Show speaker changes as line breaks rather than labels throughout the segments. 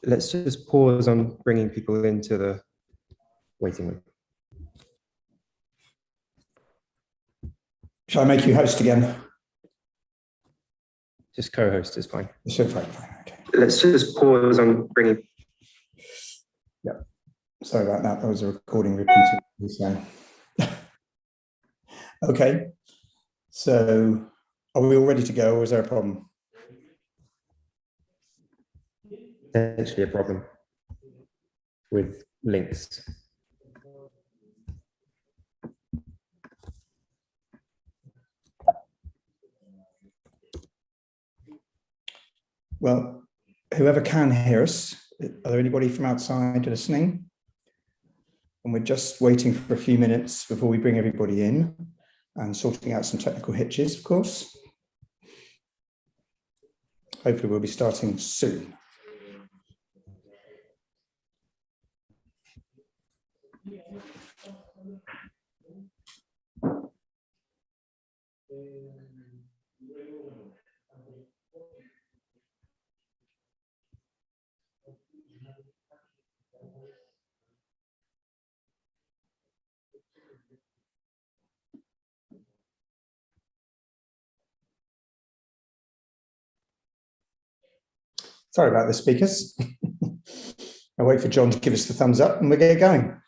Let's just pause on bringing people into the waiting room.
Shall I make you host again?
Just co-host is fine.
So fine, okay.
Let's just pause on bringing.
Yeah, sorry about that. That was a recording repeated. Okay, so are we all ready to go, or is there a problem?
Potentially a problem with links.
Well, whoever can hear us, are there anybody from outside listening? And we're just waiting for a few minutes before we bring everybody in and sorting out some technical hitches, of course. Hopefully we'll be starting soon. Sorry about this, speakers. I'll wait for John to give us the thumbs up and we'll get going.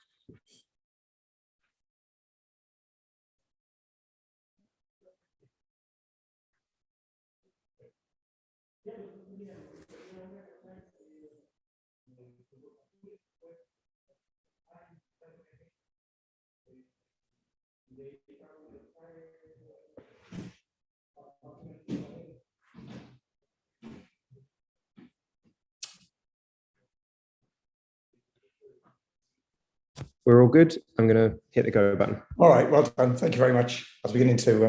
We're all good. I'm going to hit the go button.
All right, well done. Thank you very much. I was beginning to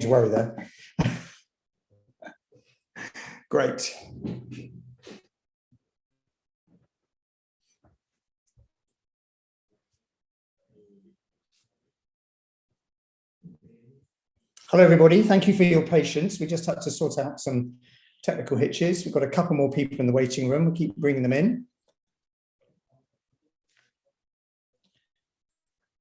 worry there. Great. Hello, everybody. Thank you for your patience. We just had to sort out some technical hitches. We've got a couple more people in the waiting room. We'll keep bringing them in.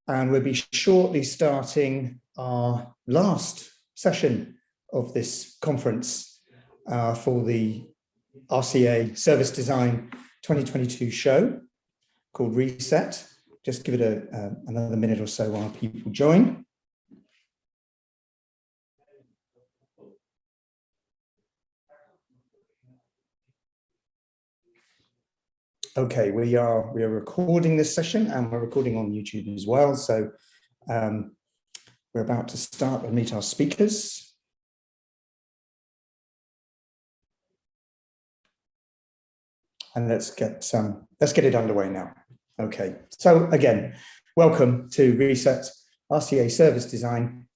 And we'll be shortly starting our last session of this conference for the RCA Service Design 2022 show called Reset. Just give it another minute or so while people join. Okay, we are recording this session and we're recording on YouTube as well. So we're about to start and meet our speakers. And let's get it underway now. Okay, so again, welcome to Reset RCA Service Design.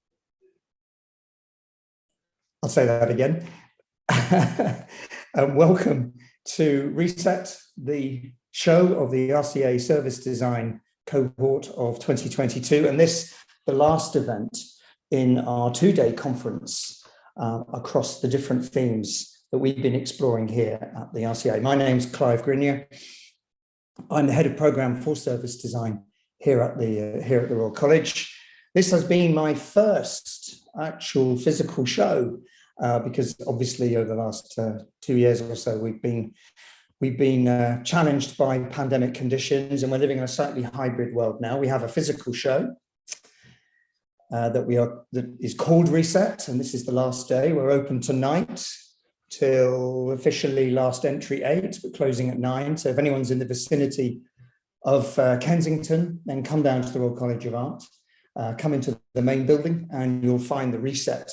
I'll say that again. Welcome to Reset, the show of the RCA Service Design cohort of 2022, and this, the last event in our two-day conference across the different themes that we've been exploring here at the RCA. My name's Clive Grenier. I'm the head of program for service design here at the Royal College. This has been my first actual physical show because obviously over the last 2 years or so we've been challenged by pandemic conditions, and we're living in a slightly hybrid world now. We have a physical show that is called Reset, and this is the last day. We're open tonight till officially last entry 8, but closing at 9. So if anyone's in the vicinity of Kensington, then come down to the Royal College of Art, come into the main building, and you'll find the Reset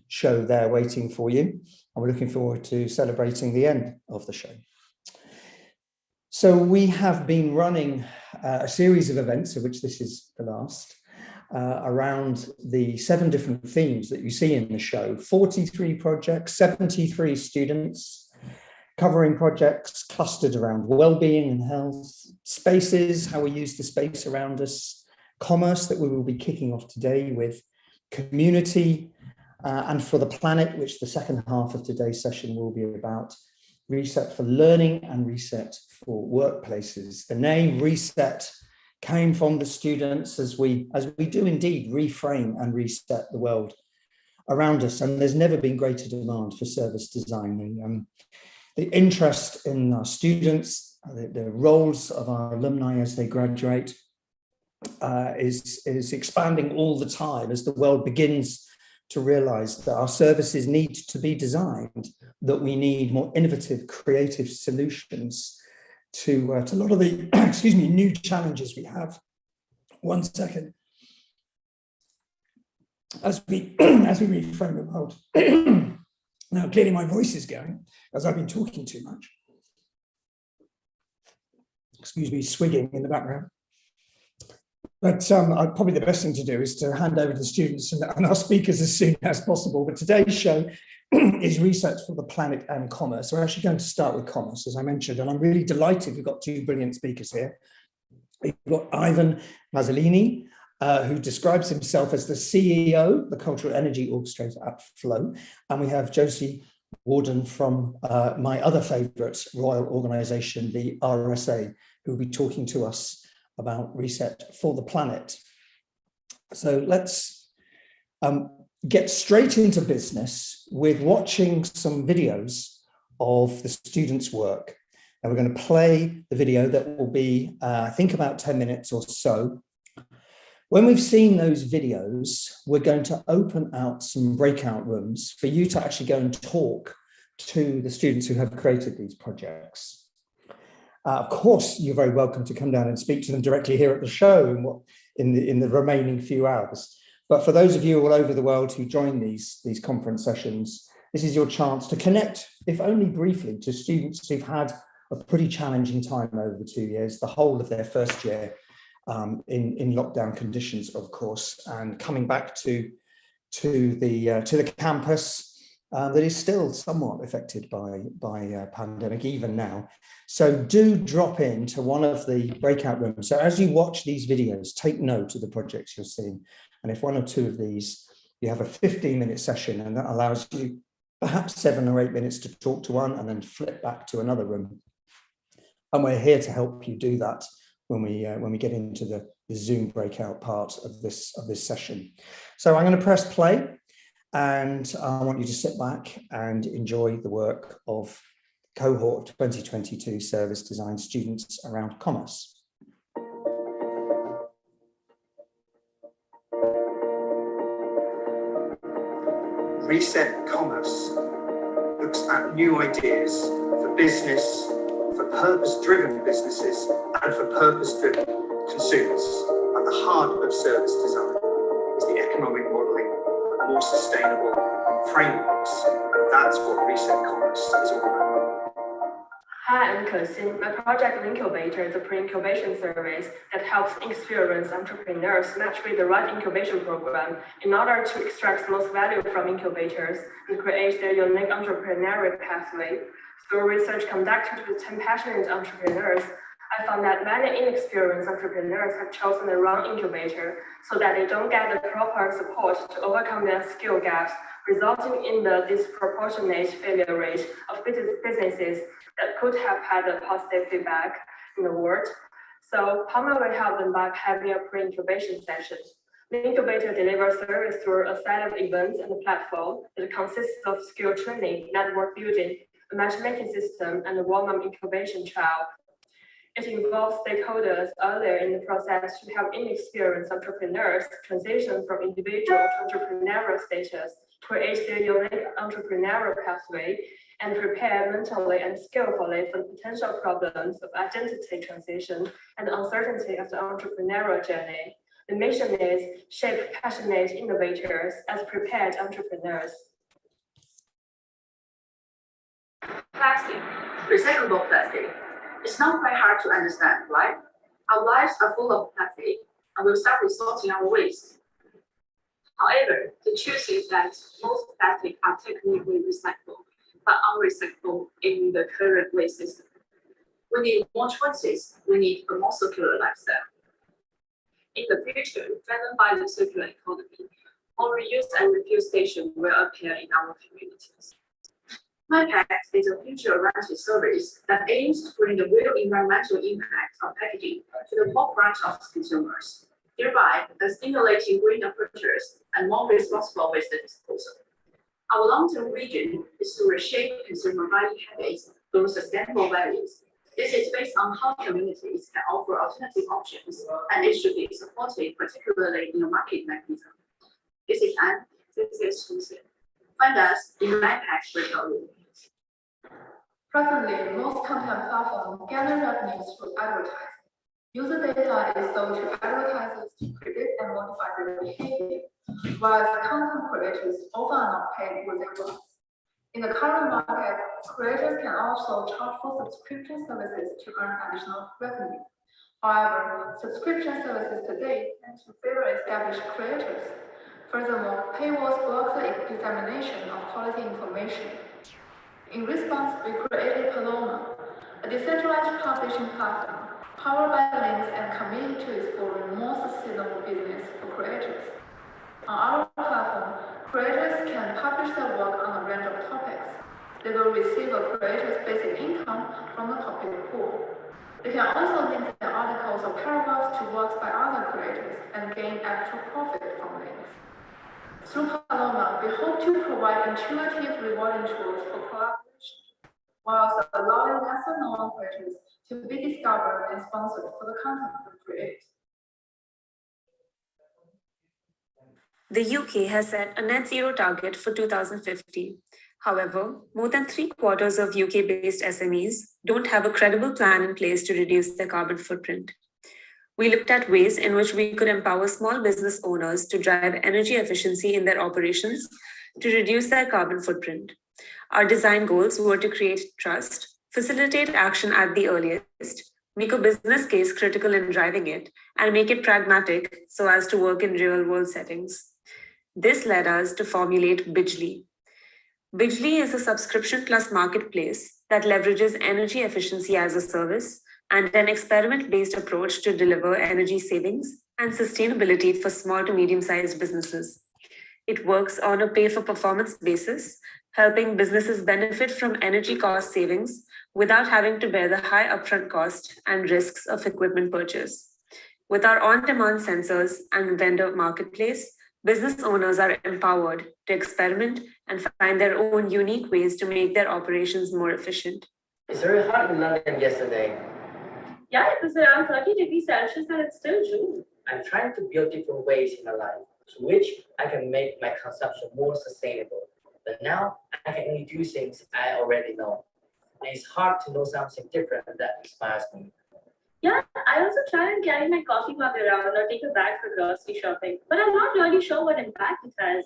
show there waiting for you. And we're looking forward to celebrating the end of the show. So we have been running a series of events, of which this is the last, around the 7 different themes that you see in the show. 43 projects, 73 students, covering projects clustered around well-being and health, spaces, how we use the space around us, commerce that we will be kicking off today with, community, and for the planet, which the second half of today's session will be about, reset for learning and reset for workplaces. The name Reset came from the students as we do indeed reframe and reset the world around us. And there's never been greater demand for service design. The interest in our students, the roles of our alumni as they graduate is expanding all the time as the world begins to realize that our services need to be designed, that we need more innovative, creative solutions to a lot of the, excuse me, new challenges we have. One second. As we reframe the world. Now, clearly my voice is going as I've been talking too much. Excuse me, swigging in the background. But probably the best thing to do is to hand over to the students and our speakers as soon as possible. But today's show is Reset for the Planet and Commerce. We're actually going to start with commerce, as I mentioned, and I'm really delighted we've got two brilliant speakers here. We've got Ivan Mazolini, who describes himself as the CEO, the Cultural Energy Orchestrator at Flow. And we have Josie Warden from my other favorite royal organization, the RSA, who will be talking to us about Reset for the Planet. So let's get straight into business with watching some videos of the students' work. And we're going to play the video that will be, I think, about 10 minutes or so. When we've seen those videos, we're going to open out some breakout rooms for you to actually go and talk to the students who have created these projects. Of course, you're very welcome to come down and speak to them directly here at the show in the remaining few hours. But for those of you all over the world who join these conference sessions, this is your chance to connect, if only briefly, to students who've had a pretty challenging time over the 2 years, the whole of their first year in lockdown conditions, of course, and coming back to the campus that is still somewhat affected by pandemic even now. So do drop into one of the breakout rooms. So as you watch these videos, take note of the projects you're seeing. And if one or two of these, you have a 15-minute session, and that allows you perhaps 7 or 8 minutes to talk to one and then flip back to another room. And we're here to help you do that when we get into the Zoom breakout part of this session. So I'm going to press play, and I want you to sit back and enjoy the work of cohort 2022 service design students around commerce.
Reset Commerce looks at new ideas for business, for purpose-driven businesses, and for purpose-driven consumers. At the heart of service design is the economic modelling of more sustainable frameworks. And that's what Reset Commerce is all about.
Hi, I'm Kerstin. My project Incubator is a pre-incubation service that helps experienced entrepreneurs match with the right incubation program in order to extract the most value from incubators and create their unique entrepreneurial pathway. Through research conducted with 10 passionate entrepreneurs, I found that many inexperienced entrepreneurs have chosen the wrong incubator so that they don't get the proper support to overcome their skill gaps, resulting in the disproportionate failure rate of businesses that could have had a positive feedback in the world. So Palmer will help them by having a pre-incubation session. The incubator delivers service through a set of events and a platform that consists of skill training, network building, a matchmaking system, and a warm-up incubation trial. It involves stakeholders earlier in the process to help inexperienced entrepreneurs transition from individual to entrepreneurial status, create their unique entrepreneurial pathway, and prepare mentally and skillfully for the potential problems of identity transition and uncertainty of the entrepreneurial journey. The mission is shape passionate innovators as prepared entrepreneurs.
Plastic, recyclable plastic. It's not quite hard to understand, right? Our lives are full of plastic, and we'll start resorting our waste. However, the truth is that most plastic are technically recyclable, but unrecyclable in the current waste system. We need more choices. We need a more circular lifestyle. In the future, driven by the circular economy, more reuse and refill stations will appear in our communities. MyPact is a future-oriented service that aims to bring the real environmental impact of packaging to the forefront of consumers, thereby stimulating greener purchase and more responsible waste disposal. Our long-term vision is to reshape consumer buying habits through sustainable values. This is based on how communities can offer alternative options, and it should be supported, particularly in a market mechanism. This is Anne. This is Josie. Find us in MyPact Breakout room.
Presently, most content platforms gather revenues through advertising. User data is sold to advertisers to predict and modify their behavior, while content creators often are not paid with their works. In the current market, creators can also charge for subscription services to earn additional revenue. However, subscription services today tend to favor established creators. Furthermore, paywalls block the examination of quality information. In response, we created Paloma, a decentralized publishing platform powered by links and committed to exploring more sustainable business for creators. On our platform, creators can publish their work on a range of topics. They will receive a creator's basic income from the topic pool. They can also link their articles or paragraphs to works by other creators and gain actual profit from links. Through Paloma, we hope to provide intuitive, rewarding tools for collaboration, whilst allowing lesser-known creators to be discovered and sponsored for the content we create.
The UK has set a net zero target for 2050. However, more than 3/4 of UK-based SMEs don't have a credible plan in place to reduce their carbon footprint. We looked at ways in which we could empower small business owners to drive energy efficiency in their operations to reduce their carbon footprint. Our design goals were to create trust, facilitate action at the earliest, make a business case critical in driving it, and make it pragmatic so as to work in real-world settings. This led us to formulate Bijli. Bijli is a subscription plus marketplace that leverages energy efficiency as a service and an experiment-based approach to deliver energy savings and sustainability for small to medium-sized businesses. It works on a pay-for-performance basis, helping businesses benefit from energy cost savings without having to bear the high upfront cost and risks of equipment purchase. With our on-demand sensors and vendor marketplace, business owners are empowered to experiment and find their own unique ways to make their operations more efficient.
It's very hot in London yesterday.
Yeah, it was around 30 degrees Celsius and it's still June.
I'm trying to build different ways in my life through which I can make my consumption more sustainable. But now I can only do things I already know. And it's hard to know something different that inspires me.
Yeah, I also try and carry my coffee mug around or take a bag for grocery shopping, but I'm not really sure what impact it has.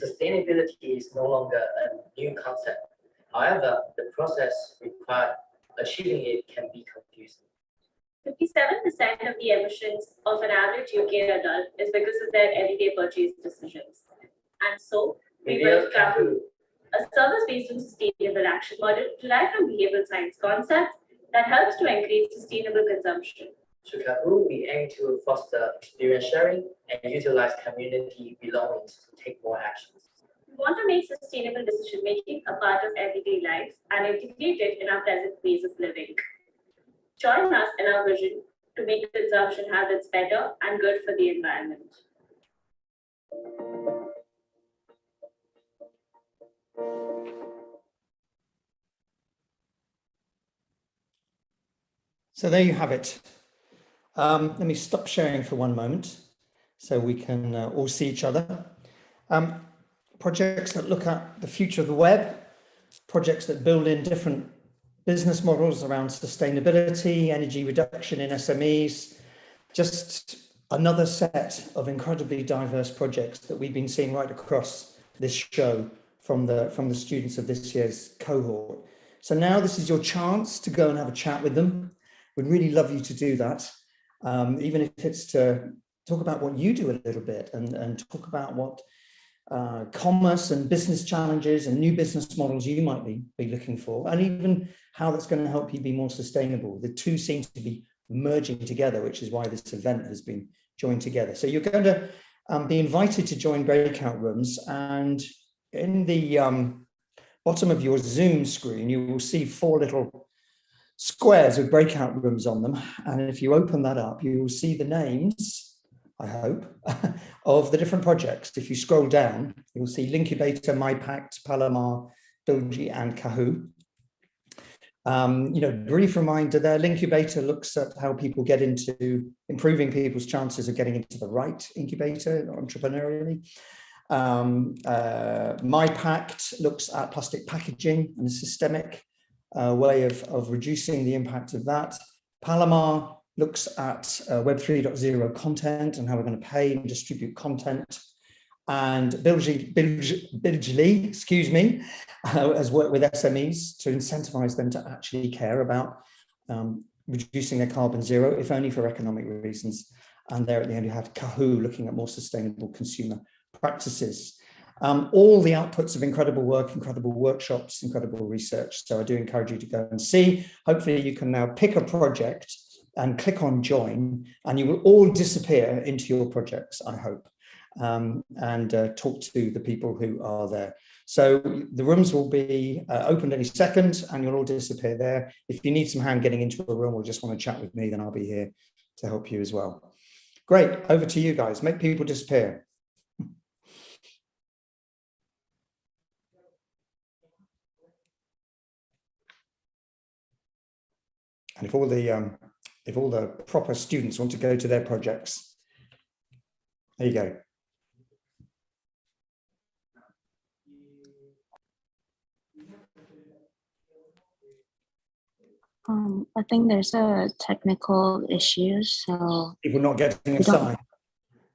Sustainability is no longer a new concept. However, the process required achieving it can be confusing.
57% of the emissions of an average UK adult is because of their everyday purchase decisions. And so, we built Kahoot, a service based on sustainable action model derived from behavioral science concepts that helps to encourage sustainable consumption.
Through Kahoot, we aim to foster experience sharing and utilize community belongings to take more actions.
We want to make sustainable decision making a part of everyday life and integrate it in our present ways of living. Join us in our vision to make consumption habits better and good for the environment.
So there you have it. Let me stop sharing for one moment so we can all see each other. Projects that look at the future of the web, projects that build in different business models around sustainability, energy reduction in SMEs, just another set of incredibly diverse projects that we've been seeing right across this show from the students of this year's cohort. So now this is your chance to go and have a chat with them. We'd really love you to do that, even if it's to talk about what you do a little bit and talk about what commerce and business challenges and new business models you might be looking for, and even how that's going to help you be more sustainable. The two seem to be merging together, which is why this event has been joined together. So you're going to be invited to join breakout rooms, and in the bottom of your Zoom screen, you will see 4 little squares with breakout rooms on them. And if you open that up, you will see the names, I hope, of the different projects. If you scroll down, you'll see Linkubator, MyPact, Palomar, Bilgi, and Kahoo. Brief reminder there, Linkubator looks at how people get into improving people's chances of getting into the right incubator entrepreneurially. MyPact looks at plastic packaging and a systemic way of reducing the impact of that. Palomar looks at Web 3.0 content and how we're going to pay and distribute content. And Bilgely, excuse me, has worked with SMEs to incentivize them to actually care about reducing their carbon zero, if only for economic reasons. And there at the end, you have Kahoo looking at more sustainable consumer practices. All the outputs of incredible work, incredible workshops, incredible research. So I do encourage you to go and see. Hopefully you can now pick a project and click on join, and you will all disappear into your projects, I hope. And talk to the people who are there. So the rooms will be opened any second, and you'll all disappear there. If you need some hand getting into a room or just want to chat with me, then I'll be here to help you as well. Great, over to you guys. Make people disappear. And if all the proper students want to go to their projects, there you go.
I think there's a technical issue, so
People not getting a sign.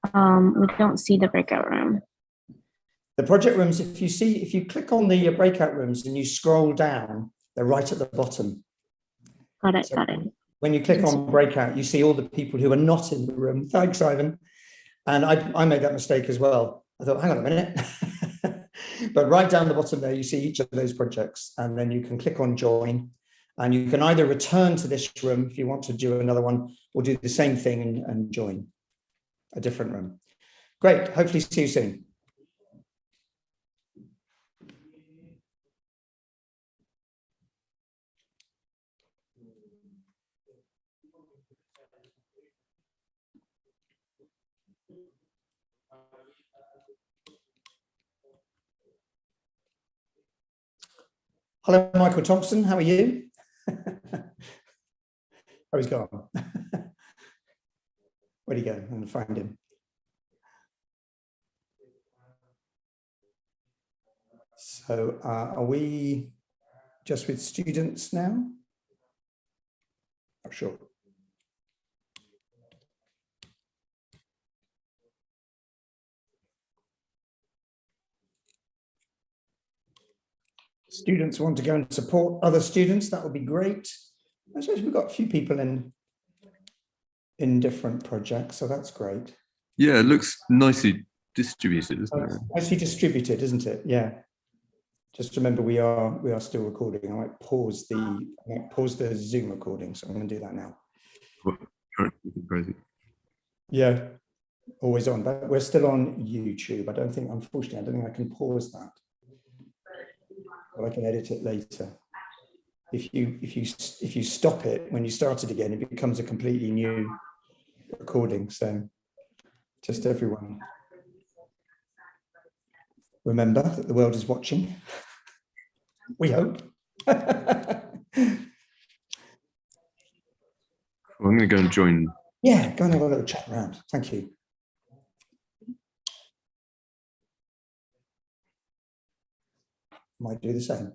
we don't see the breakout room.
The project rooms, if you click on the breakout rooms and you scroll down, they're right at the bottom.
Got it,
So
got it.
when you click on breakout, you see all the people who are not in the room. Thanks, Ivan. And I made that mistake as well. I thought, hang on a minute. But right down the bottom there, you see each of those projects, and then you can click on join. And you can either return to this room if you want to do another one, or do the same thing and join a different room. Great, hopefully see you soon. Hello, Michael Thompson, how are you? Oh, he's gone. Where'd he go? I'm going to find him. So are we just with students now? Oh, sure. Students want to go and support other students, that would be great. I suppose we've got a few people in different projects, so that's great.
Yeah, it looks nicely distributed, isn't it?
Nicely distributed, isn't it? Yeah. Just remember, we are still recording. I might pause the Zoom recording, so I'm going to do that now.
Crazy.
Yeah, always on, but we're still on YouTube. Unfortunately, I don't think I can pause that. But I can edit it later. If you stop it when you start it again, it becomes a completely new recording. So just everyone remember that the world is watching. We hope.
Well, I'm going to go and join.
Yeah, go and have a little chat around. Thank you. Might do the same.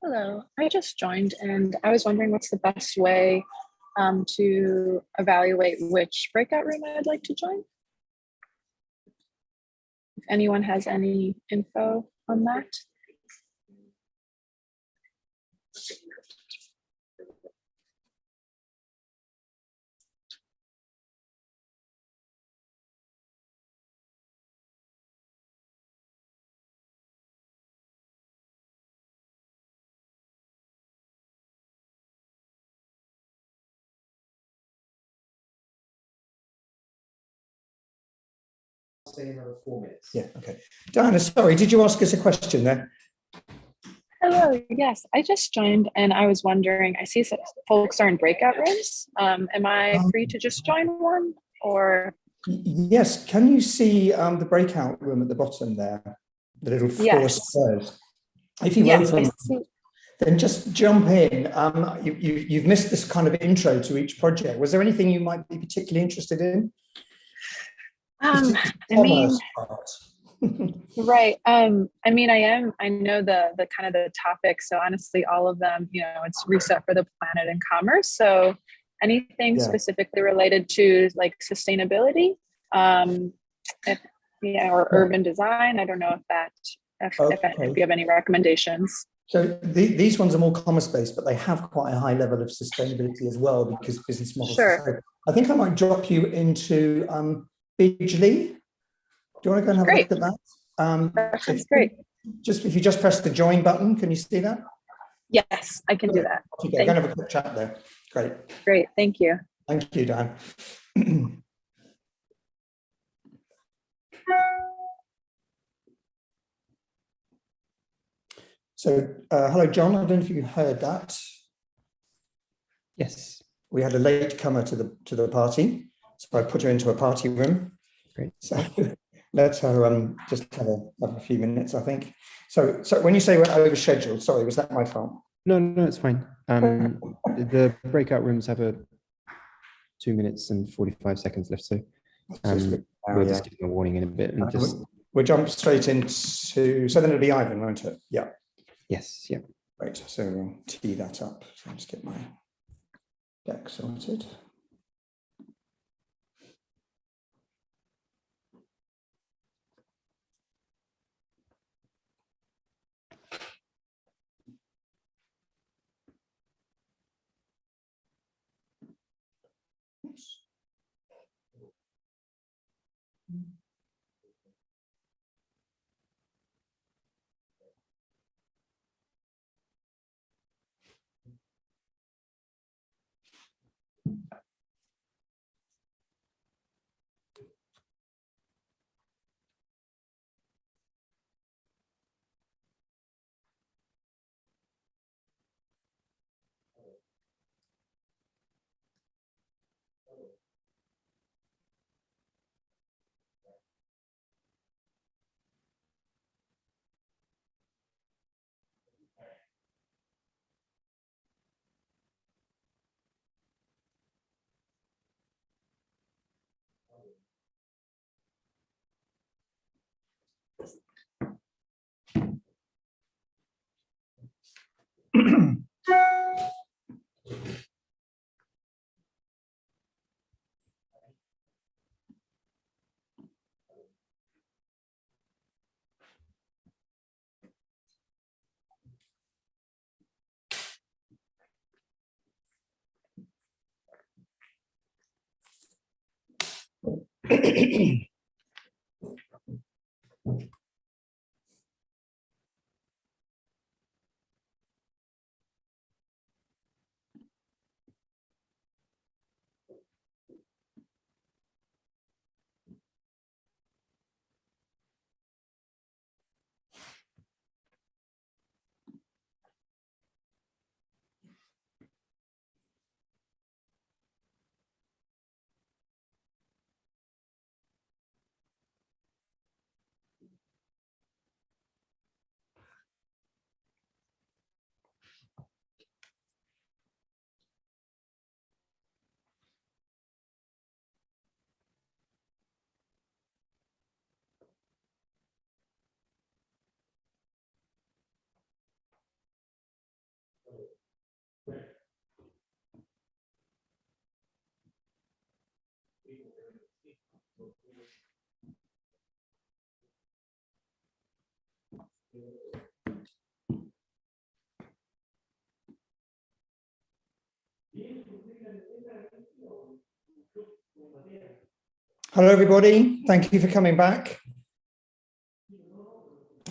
Hello, I just joined and I was wondering what's the best way to evaluate which breakout room I'd like to join. If anyone has any info on that.
Say another 4 minutes.
Yeah, okay. Diana, sorry, did you ask us a question there?
Hello, yes, I just joined and I was wondering, I see some folks are in breakout rooms. Am I free to just join one or?
Yes, can you see the breakout room at the bottom there? The little four squares. If you open them, then just jump in. You've missed this kind of intro to each project. Was there anything you might be particularly interested in?
I mean, right. I mean, I know the kind of the topic. So honestly, all of them, you know, it's reset for the planet and commerce. So anything specifically related to like sustainability, or urban design. I don't know if that, if you have any recommendations.
So these ones are more commerce based, but they have quite a high level of sustainability as well because business models.
Sure.
So I think I might drop you into Bidgely. Do you want to go and have a look at that?
That sounds great.
If you just press the join button, can you see that?
Yes, I can do that.
Okay, we're going to have a quick chat there. Great.
Great, thank you.
Thank you, Dan. So, hello, John. I don't know if you heard that.
Yes.
We had a late comer to the party, so I put her into a party room.
Great.
So let's her just have a few minutes, I think. So when you say we're over scheduled, sorry, was that my fault?
No, it's fine. The breakout rooms have a 2 minutes and 45 seconds left, so we'll just give them a warning in a bit and just.
We'll jump straight into. So then it'll be Ivan, won't it? Yeah.
Yes. Yeah.
Right. So we'll tee that up. So I'll just get my deck sorted. Hello, everybody. Thank you for coming back.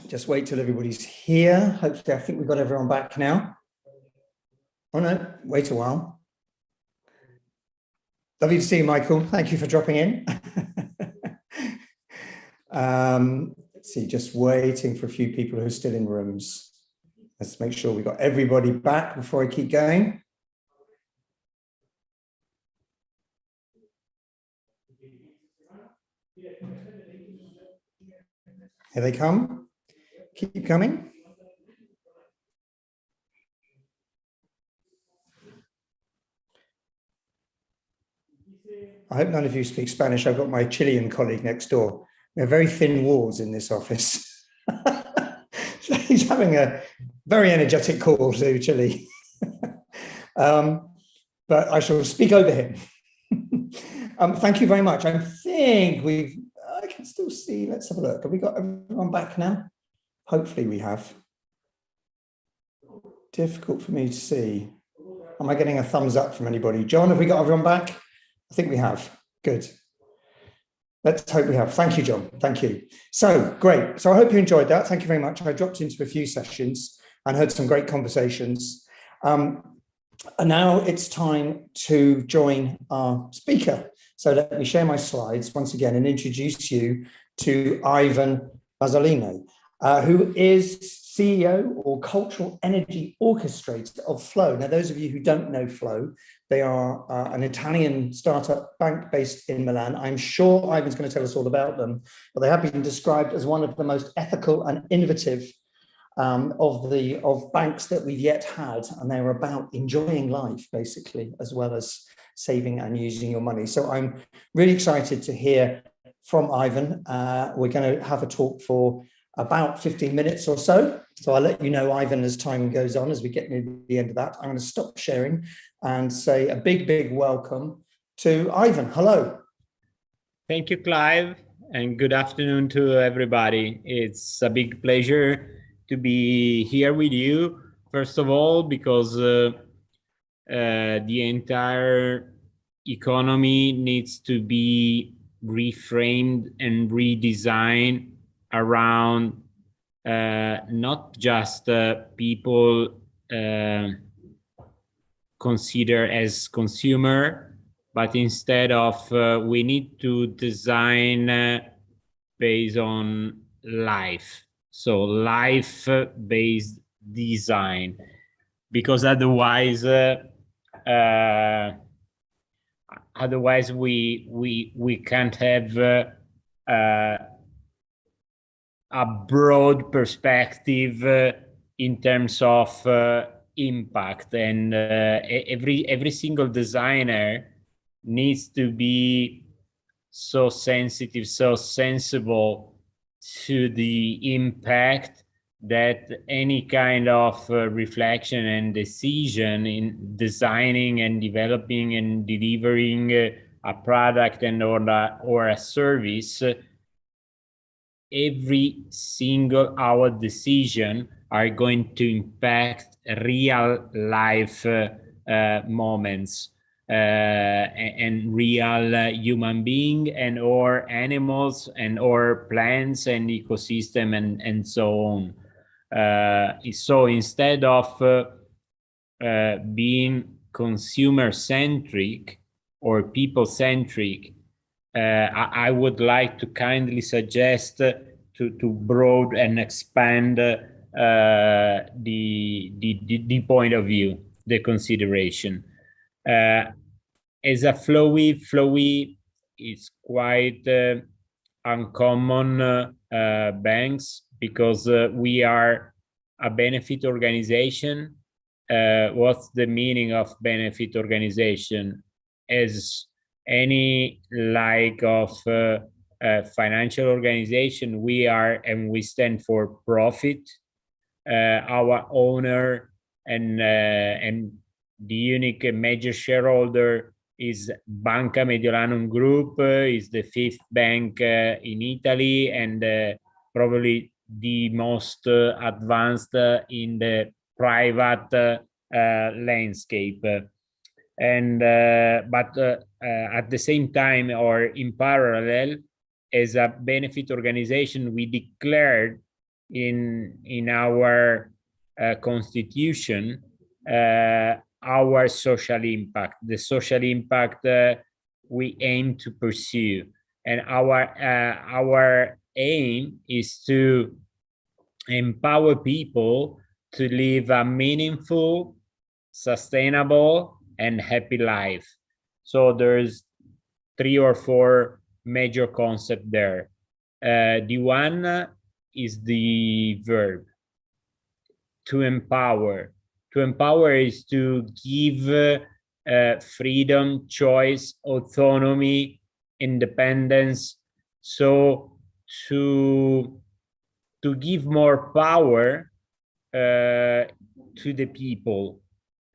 Just wait till everybody's here. Hopefully, I think we've got everyone back now. Oh, no, wait a while. Lovely to see you, Michael. Thank you for dropping in. Let's see, just waiting for a few people who are still in rooms. Let's make sure we got everybody back before I keep going. Here they come. Keep coming. I hope none of you speak Spanish. I've got my Chilean colleague next door. We have very thin walls in this office. So he's having a very energetic call to Chile. But I shall speak over him. Thank you very much. I think I can still see, let's have a look. Have we got everyone back now? Hopefully we have. Difficult for me to see. Am I getting a thumbs up from anybody? John, have we got everyone back? I think we have. Good. Let's hope we have. Thank you, John. Thank you. So great. So I hope you enjoyed that. Thank you very much. I dropped into a few sessions and heard some great conversations. And now it's time to join our speaker. So let me share my slides once again and introduce you to Ivan Mazolini, who is CEO or Cultural Energy Orchestrator of Flow. Now, those of you who don't know Flow, they are an Italian startup bank based in Milan. I'm sure Ivan's going to tell us all about them, but they have been described as one of the most ethical and innovative of banks that we've yet had, and they're about enjoying life, basically, as well as saving and using your money. So I'm really excited to hear from Ivan. We're going to have a talk for about 15 minutes or so. So I'll let you know, Ivan, as time goes on, as we get near the end of that. I'm going to stop sharing and say a big, big welcome to Ivan. Hello.
Thank you, Clive, and good afternoon to everybody. It's a big pleasure to be here with you, first of all, because the entire economy needs to be reframed and redesigned around not just people considered as consumer, but instead of we need to design based on life. So life-based design, because otherwise we can't have a broad perspective in terms of impact, and every single designer needs to be so sensitive, so sensible to the impact that any kind of reflection and decision in designing and developing and delivering a product and or a service, every single our decision are going to impact real life moments and real human being and or animals and or plants and ecosystem and so on. So instead of being consumer centric or people centric, I would like to kindly suggest to broad and expand the point of view, the consideration. As a flowy is quite uncommon banks, because we are a benefit organization. What's the meaning of benefit organization? As any like of financial organization, we are, and we stand for profit. Our owner and the unique major shareholder is Banca Mediolanum Group, is the fifth bank in Italy, and probably the most advanced in the private landscape. And but at the same time, or in parallel, as a benefit organization, we declared in our constitution our social impact, the social impact we aim to pursue, and our aim is to empower people to live a meaningful, sustainable, and happy life. So there's 3 or 4 major concepts there. The one is the verb, to empower. To empower is to give freedom, choice, autonomy, independence. So to give more power to the people,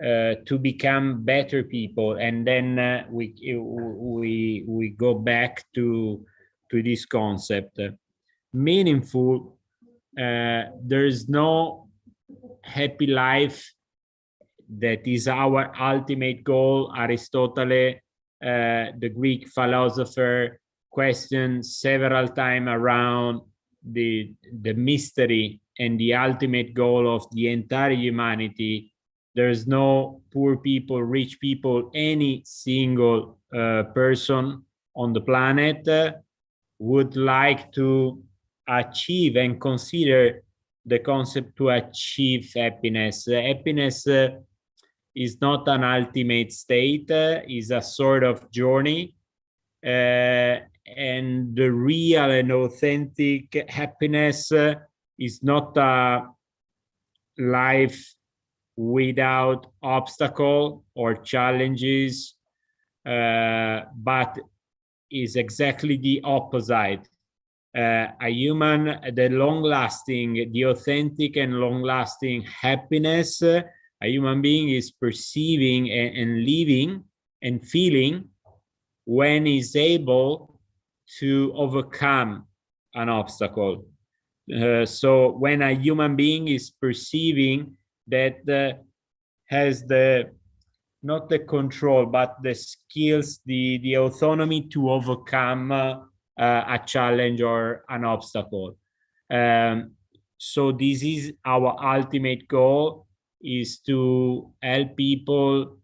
to become better people, and then we go back to this concept. Meaningful. There's no happy life that is our ultimate goal. Aristotle, the Greek philosopher, questioned several times around the mystery and the ultimate goal of the entire humanity. There's no poor people, rich people, any single person on the planet would like to achieve and consider the concept to achieve happiness. Happiness is not an ultimate state, is a sort of journey. And the real and authentic happiness is not a life without obstacle or challenges, but is exactly the opposite. A human, the long-lasting, the authentic and long-lasting happiness, a human being is perceiving and living and feeling when he's able to overcome an obstacle. So when a human being is perceiving that has not the control, but the skills, the autonomy to overcome a challenge or an obstacle. So this is our ultimate goal, is to help people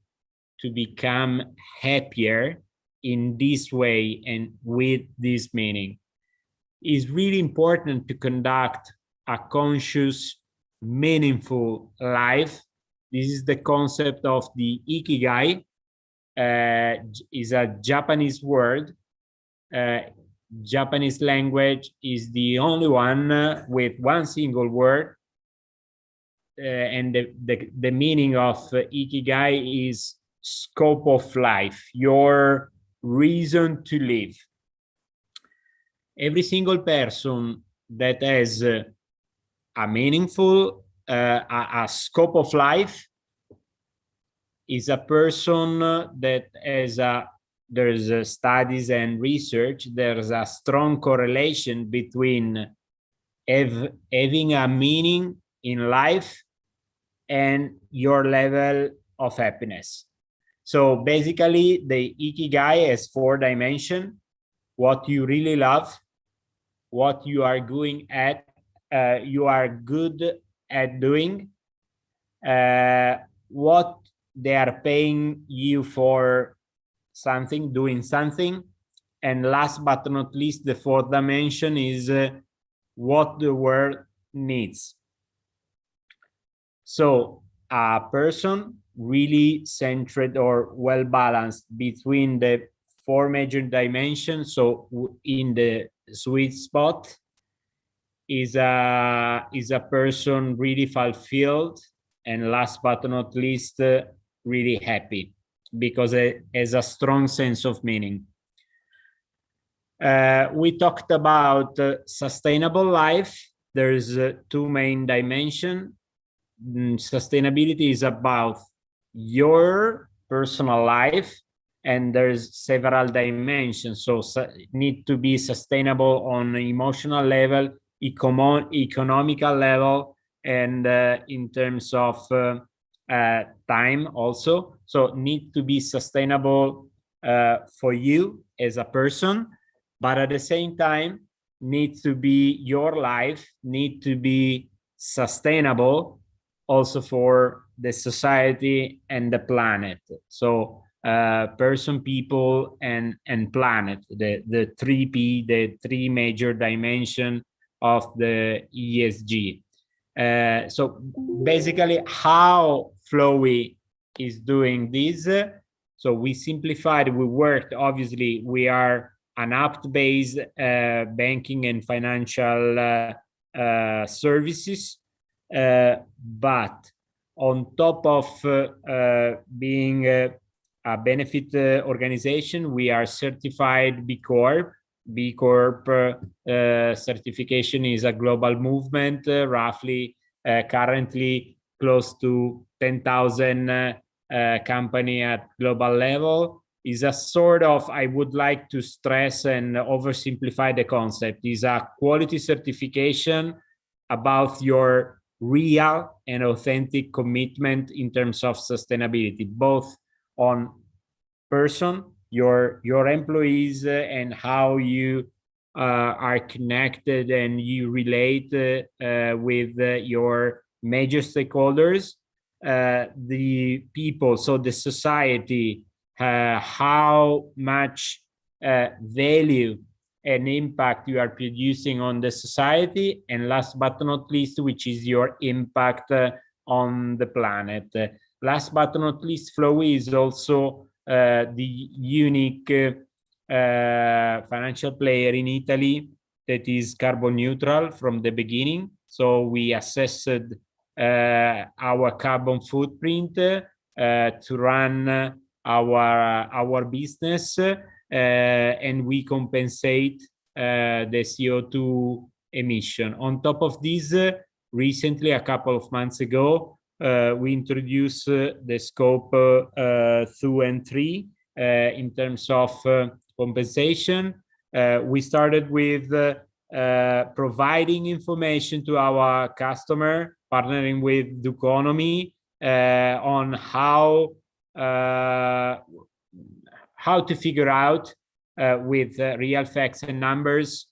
to become happier in this way and with this meaning. It's really important to conduct a conscious, meaningful life. This is the concept of the ikigai. Is a Japanese word. Japanese language is the only one with one single word, and the meaning of ikigai is scope of life, your reason to live. Every single person that has a meaningful, a scope of life is a person that has there's studies and research, there's a strong correlation between having a meaning in life and your level of happiness. So basically, the ikigai has 4 dimensions: what you really love, what you are good at doing, what they are paying you for something, doing something, and last but not least, the 4th dimension is what the world needs. So a person really centered or well balanced between the 4 major dimensions, so in the sweet spot, is a person really fulfilled, and last but not least, really happy, because it has a strong sense of meaning. We talked about sustainable life. There's 2 main dimensions. Sustainability is about your personal life, and there's several dimensions. So need to be sustainable on an emotional level, economical level, and in terms of time also. So need to be sustainable for you as a person, but at the same time need to be your life, need to be sustainable also for the society and the planet. So person, people, and planet, the 3P, the three major dimension of the ESG. So basically how Flowey is doing this. So we simplified, we worked, obviously we are an app-based banking and financial services, but on top of being a benefit organization, we are certified B Corp. B Corp certification is a global movement, roughly currently close to 10,000 company at global level. Is a sort of, I would like to stress and oversimplify the concept, is a quality certification about your real and authentic commitment in terms of sustainability, both on person, your employees, and how you are connected and you relate with your major stakeholders, the people, so the society, how much value and impact you are producing on the society, and last but not least, which is your impact on the planet. Last but not least, Flowey is also the unique financial player in Italy that is carbon neutral from the beginning. So we assessed our carbon footprint to run our business, and we compensate the CO2 emission. On top of this, recently, a couple of months ago, we introduced the scope 2 and 3 in terms of compensation. We started with providing information to our customer, partnering with Duconomy on how to figure out with real facts and numbers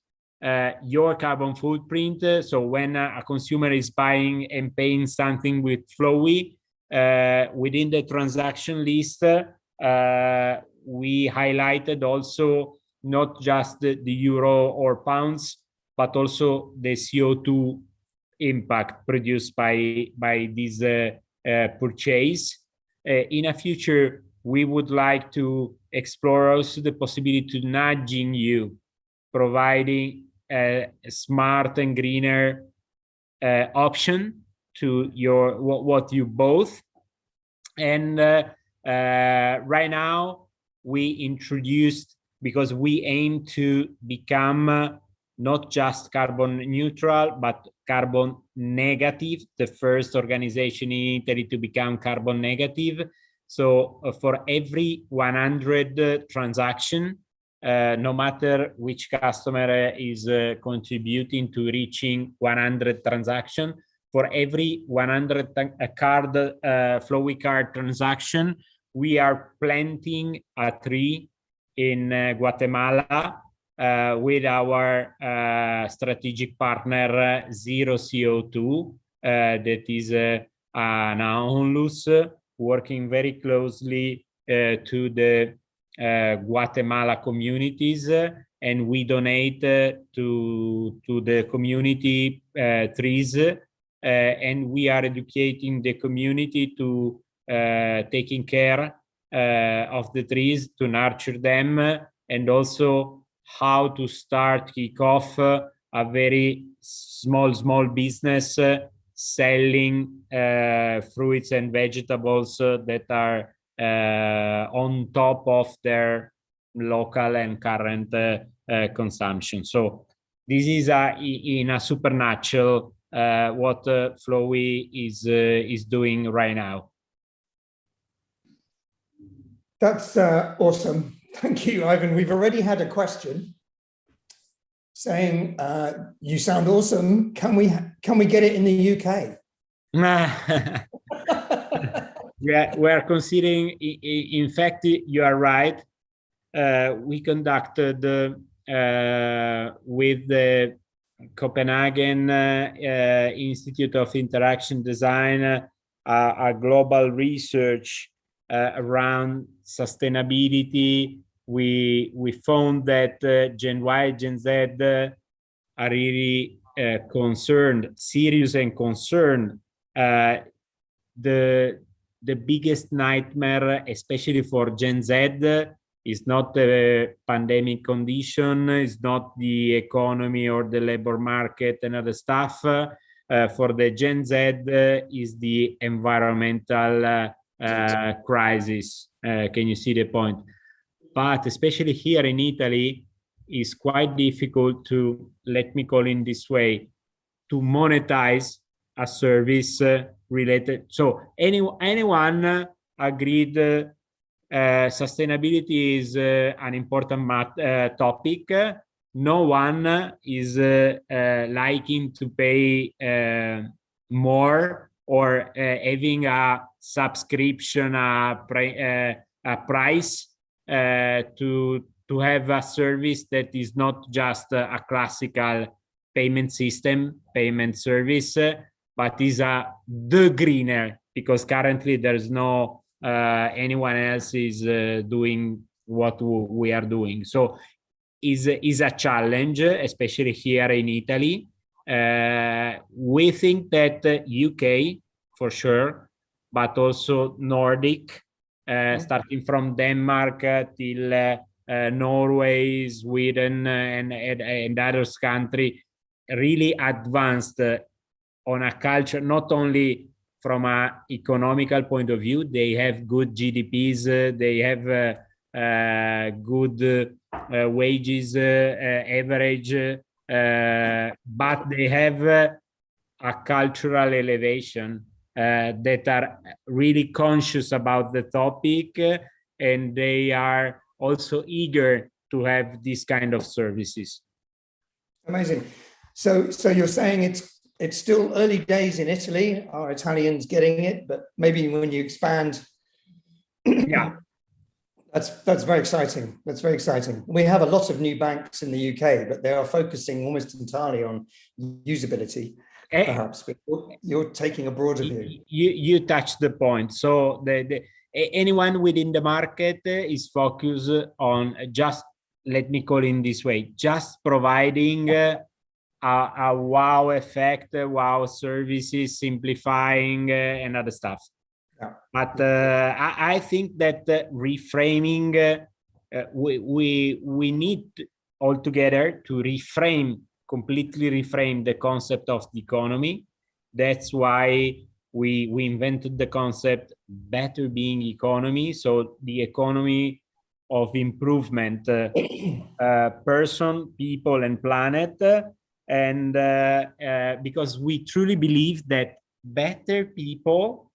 your carbon footprint. So when a consumer is buying and paying something with Flowey, within the transaction list, we highlighted also not just the euro or pounds, but also the CO2 impact produced by this purchase. In a future, we would like to explore also the possibility to nudging you, providing a smart and greener option to your what you both. And right now we introduced, because we aim to become not just carbon neutral, but carbon negative, the first organization in Italy to become carbon negative. So for every 100 transaction, no matter which customer is contributing to reaching 100 transaction, for every 100 card Flowey card transaction, we are planting a tree in Guatemala with our strategic partner Zero CO2, that is an ONLUS, working very closely to the Guatemala communities, and we donate to the community trees, and we are educating the community to taking care of the trees, to nurture them, and also how to kick off a very small business selling fruits and vegetables that are on top of their local and current consumption. So this is in a super nutshell what Flowey is doing right now.
That's awesome. Thank you, Ivan. We've already had a question saying, you sound awesome. Can we get it in the UK?
We are considering, in fact, you are right. We conducted with the Copenhagen Institute of Interaction Design a global research around sustainability. We found that Gen Y, Gen Z are really concerned, serious and concerned. The biggest nightmare, especially for Gen Z, is not the pandemic condition, is not the economy or the labor market and other stuff. For the Gen Z is the environmental crisis. Can you see the point? But especially here in Italy, it's quite difficult to, let me call it this way, to monetize a service related. So anyone agreed sustainability is an important topic. No one is liking to pay more or having a subscription, a price to have a service that is not just a classical payment system, payment service, but is the greener, because currently there's no anyone else is doing what we are doing. So is a challenge, especially here in Italy. We think that UK for sure, but also Nordic, starting from Denmark till Norway, Sweden, and other countries, really advanced on a culture, not only from an economical point of view. They have good GDPs, they have good wages, average, but they have a cultural elevation that are really conscious about the topic, and they are also eager to have this kind of services.
Amazing. So you're saying it's still early days in Italy. Are Italians getting it? But maybe when you expand,
yeah,
that's very exciting. That's very exciting. We have a lot of new banks in the UK, but they are focusing almost entirely on usability. Perhaps, but you're taking a broader view.
You touched the point. So anyone within the market is focused on just, let me call it this way, just providing a wow effect, wow services, simplifying and other stuff.
Yeah.
But I think that reframing, we need altogether to completely reframe the concept of the economy. That's why we invented the concept better being economy. So the economy of improvement, person, people, and planet. And because we truly believe that better people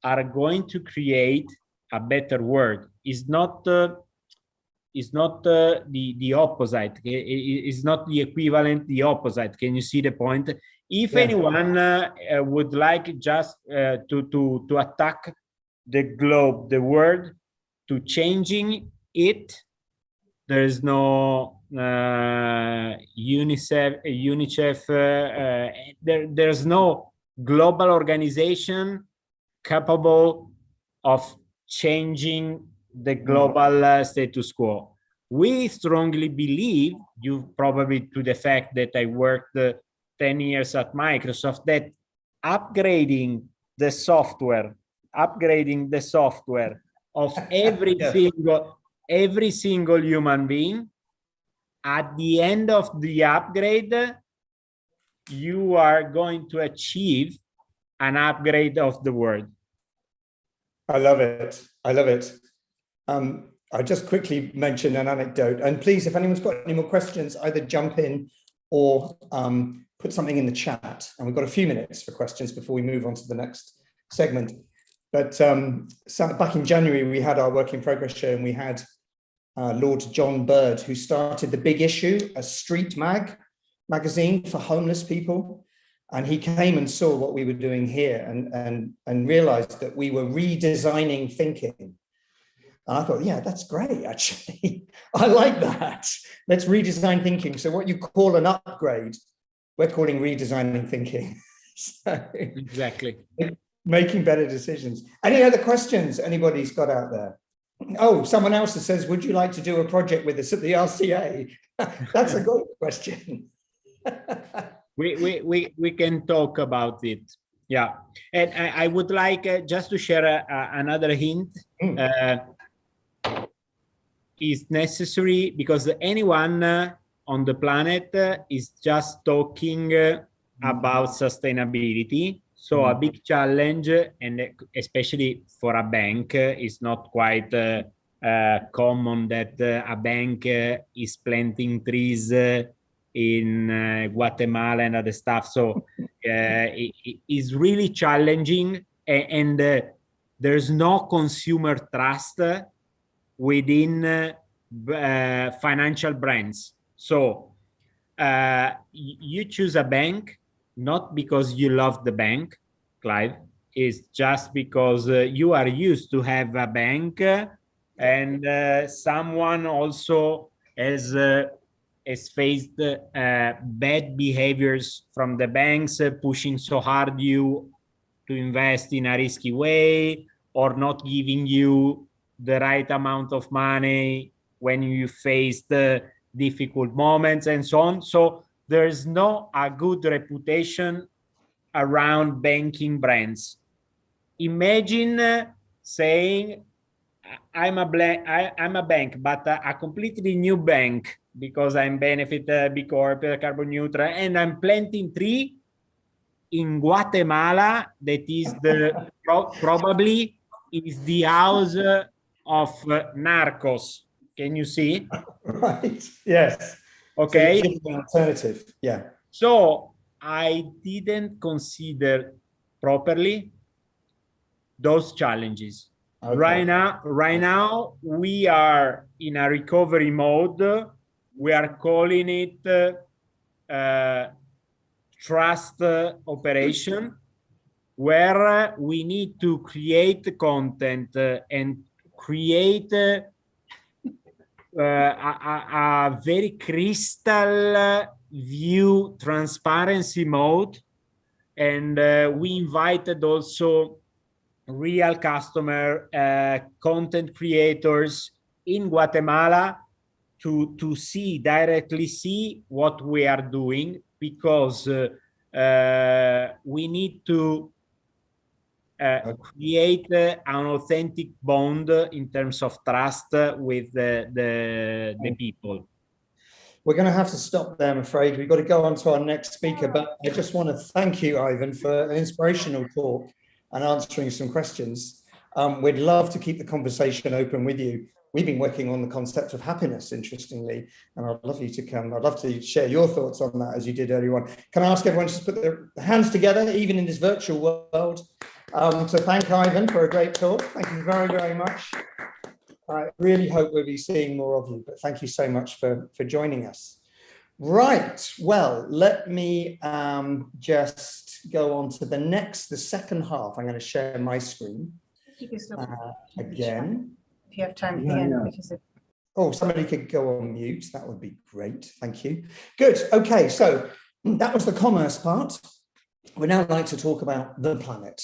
are going to create a better world. It's not the opposite. It's not the equivalent, the opposite. Can you see the point? If anyone would like just to attack the globe, the world, to changing it, there is no UNICEF, there's no global organization capable of changing the global status quo. We strongly believe, due probably to the fact that I worked 10 years at Microsoft, that upgrading the software of every single human being, at the end of the upgrade, you are going to achieve an upgrade of the world.
I love it. I love it. I just quickly mention an anecdote, and please, if anyone's got any more questions, either jump in or put something in the chat. And we've got a few minutes for questions before we move on to the next segment. But so back in January, we had our work in progress show, and we had Lord John Bird, who started The Big Issue, a street magazine for homeless people. And he came and saw what we were doing here and realized that we were redesigning thinking. And I thought, yeah, that's great, actually. I like that. Let's redesign thinking. So what you call an upgrade, we're calling redesigning thinking. So,
exactly.
Making better decisions. Any other questions anybody's got out there? Oh, someone else that says, would you like to do a project with us at the RCA? That's a great question.
we can talk about it. Yeah. And I would like just to share another hint. Is necessary because anyone on the planet is just talking about sustainability. So a big challenge, and especially for a bank, is not quite common that a bank is planting trees in Guatemala and other stuff. So it is really challenging, and there's no consumer trust within financial brands. So you choose a bank not because you love the bank, Clive. It's just because you are used to have a bank, and someone also has faced bad behaviors from the banks, pushing so hard you to invest in a risky way, or not giving you the right amount of money when you face the difficult moments and so on. So there's no a good reputation around banking brands. Imagine saying, I'm a bank, but a completely new bank because I'm Benefit, B Corp, carbon neutral, and I'm planting tree in Guatemala that is the probably is the house of narcos. Can you see?
Right. Yes.
Okay.
So an alternative. Yeah.
So I didn't consider properly those challenges. Okay. Right now, we are in a recovery mode. We are calling it trust operation, where we need to create content and create a very crystal view transparency mode. And we invited also real customer content creators in Guatemala to directly see what we are doing, because we need to create an authentic bond in terms of trust with the people.
We're going to have to stop there, I'm afraid. We've got to go on to our next speaker, but I just want to thank you, Ivan, for an inspirational talk and answering some questions. We'd love to keep the conversation open with you. We've been working on the concept of happiness, interestingly, and I'd love you to come. I'd love to share your thoughts on that as you did earlier on. Can I ask everyone to put their hands together, even in this virtual world, to thank Ivan for a great talk. Thank you very, very much. I really hope we'll be seeing more of you, but thank you so much for joining us. Right, well, let me just go on to the second half. I'm going to share my screen again.
If you have time at the end. Because
oh, somebody could go on mute. That would be great. Thank you. Good. Okay, so that was the commerce part. We'd now like to talk about the planet.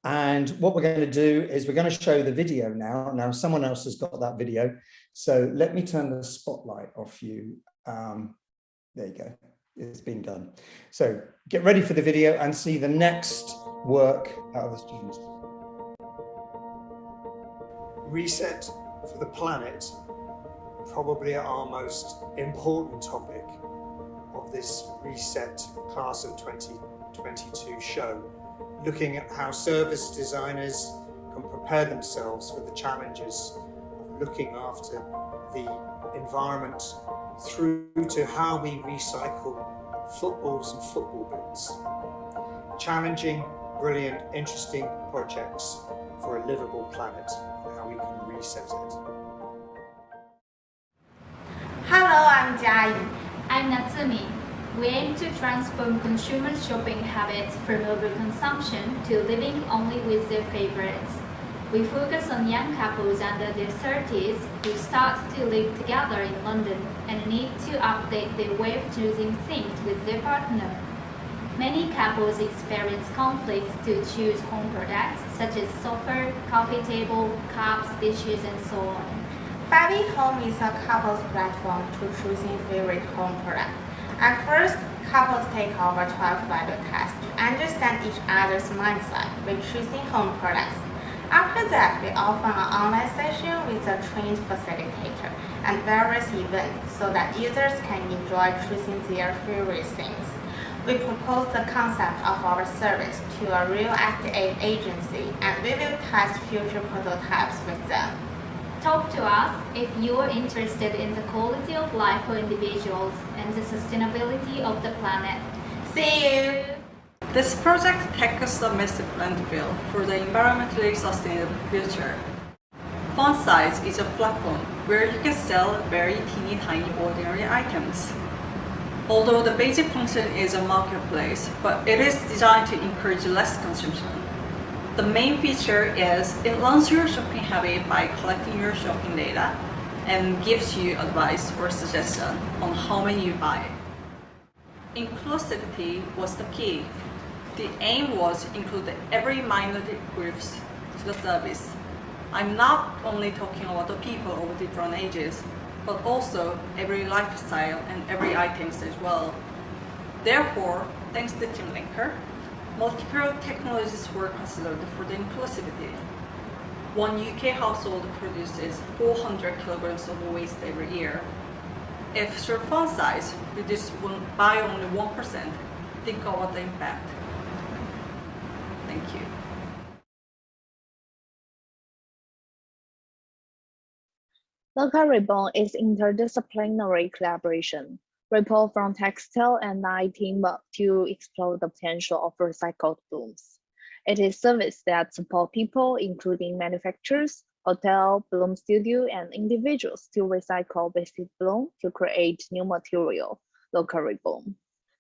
And what we're going to do is we're going to show the video now. Now, someone else has got that video. So let me turn the spotlight off you. There you go. It's been done. So get ready for the video and see the next work out of the students. Reset for the planet, probably our most important topic of this Reset Class of 2022 show, looking at how service designers can prepare themselves for the challenges of looking after the environment through to how we recycle footballs and football boots. Challenging, brilliant, interesting projects for a livable planet, how we can reset it.
Hello, I'm Jai. I'm Natsumi. We aim to transform consumer shopping habits from overconsumption to living only with their favorites. We focus on young couples under their 30s who start to live together in London and need to update their way of choosing things with their partner. Many couples experience conflicts to choose home products such as sofa, coffee table, cups, dishes, and so on.
Fabi Home is a couples platform to choosing favorite home product. At first, couples take over 12 value tests to understand each other's mindset when choosing home products. After that, we offer an online session with a trained facilitator and various events so that users can enjoy choosing their favorite things. We propose the concept of our service to a real estate agency and we will test future prototypes with them.
Talk to us if you are interested in the quality of life for individuals and the sustainability of the planet.
See you!
This project tackles a massive landfill for the environmentally sustainable future. Font Size is a platform where you can sell very teeny tiny ordinary items. Although the basic function is a marketplace, but it is designed to encourage less consumption. The main feature is it learns your shopping habit by collecting your shopping data and gives you advice or suggestion on how many you buy. Inclusivity was the key. The aim was to include every minority groups to the service. I'm not only talking about the people of different ages, but also every lifestyle and every items as well. Therefore, thanks to Team Linker, multiple technologies were considered for the inclusivity. One UK household produces 400 kilograms of waste every year. If your font size reduced by only 1%, think about the impact. Thank you.
Local Ribbon is interdisciplinary collaboration. Ripple from textile and dye team up to explore the potential of recycled blooms. It is a service that supports people, including manufacturers, hotel, bloom studio, and individuals to recycle basic bloom to create new material, Local Ribbon.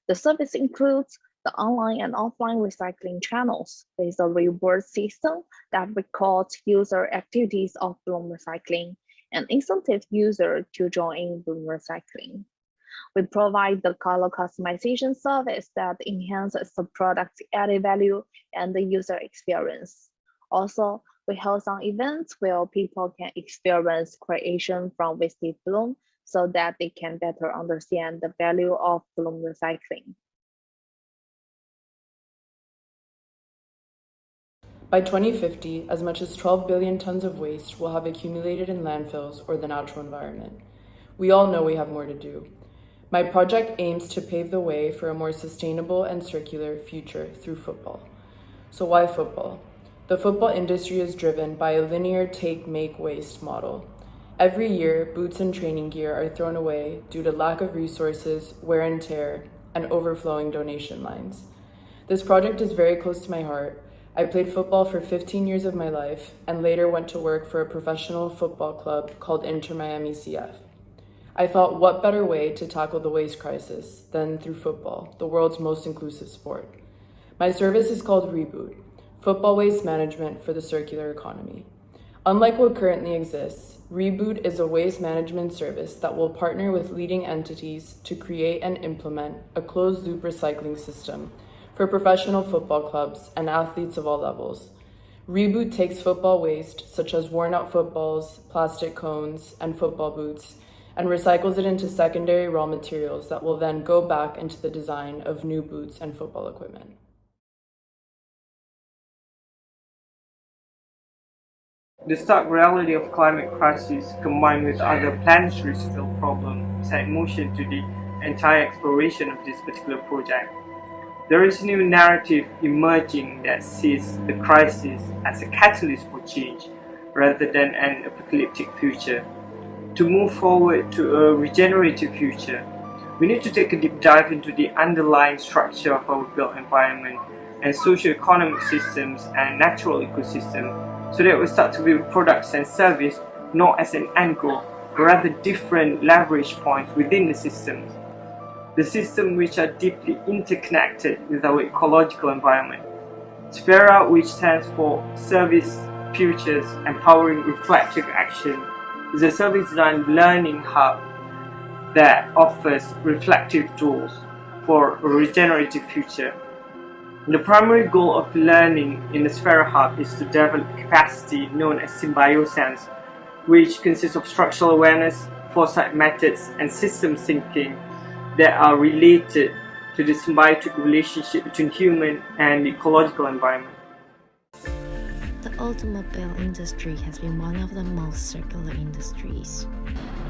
The service includes the online and offline recycling channels with a reward system that records user activities of bloom recycling and incentive users to join in bloom recycling. We provide the color customization service that enhances the product's added value and the user experience. Also, we host some events where people can experience creation from wasted bloom so that they can better understand the value of bloom recycling.
By 2050, as much as 12 billion tons of waste will have accumulated in landfills or the natural environment. We all know we have more to do. My project aims to pave the way for a more sustainable and circular future through football. So why football? The football industry is driven by a linear take-make-waste model. Every year, boots and training gear are thrown away due to lack of resources, wear and tear, and overflowing donation lines. This project is very close to my heart. I played football for 15 years of my life and later went to work for a professional football club called Inter Miami CF. I thought, what better way to tackle the waste crisis than through football, the world's most inclusive sport. My service is called Reboot, Football Waste Management for the Circular Economy. Unlike what currently exists, Reboot is a waste management service that will partner with leading entities to create and implement a closed-loop recycling system for professional football clubs and athletes of all levels. Reboot takes football waste, such as worn-out footballs, plastic cones, and football boots, and recycles it into secondary raw materials that will then go back into the design of new boots and football equipment.
The stark reality of climate crisis combined with other planetary scale problems set motion to the entire exploration of this particular project. There is a new narrative emerging that sees the crisis as a catalyst for change rather than an apocalyptic future. To move forward to a regenerative future, we need to take a deep dive into the underlying structure of our built environment and socio-economic systems and natural ecosystem so that we start to build products and service not as an end goal, but rather different leverage points within the systems. The systems which are deeply interconnected with our ecological environment. Sphera, which stands for Service Futures Empowering Reflective Action, is a service design learning hub that offers reflective tools for a regenerative future. The primary goal of learning in the Sphera Hub is to develop capacity known as symbiosance, which consists of structural awareness, foresight methods, and systems thinking that are related to the symbiotic relationship between human and the ecological environment.
The automobile industry has been one of the most circular industries.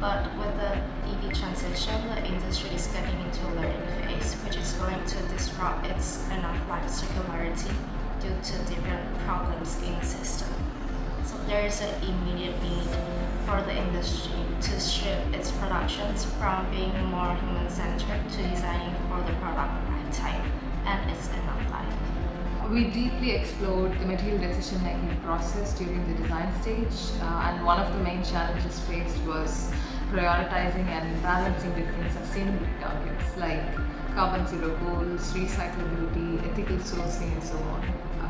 But with the EV transition, the industry is getting into a learning phase, which is going to disrupt its end-of-life circularity due to different problems in the system. So there is an immediate need for the industry to shift its productions from being more human-centered to designing for the product lifetime and its end-of-life.
We deeply explored the material decision-making process during the design stage, and one of the main challenges faced was prioritizing and balancing different sustainability targets like carbon zero goals, recyclability, ethical sourcing, and so on.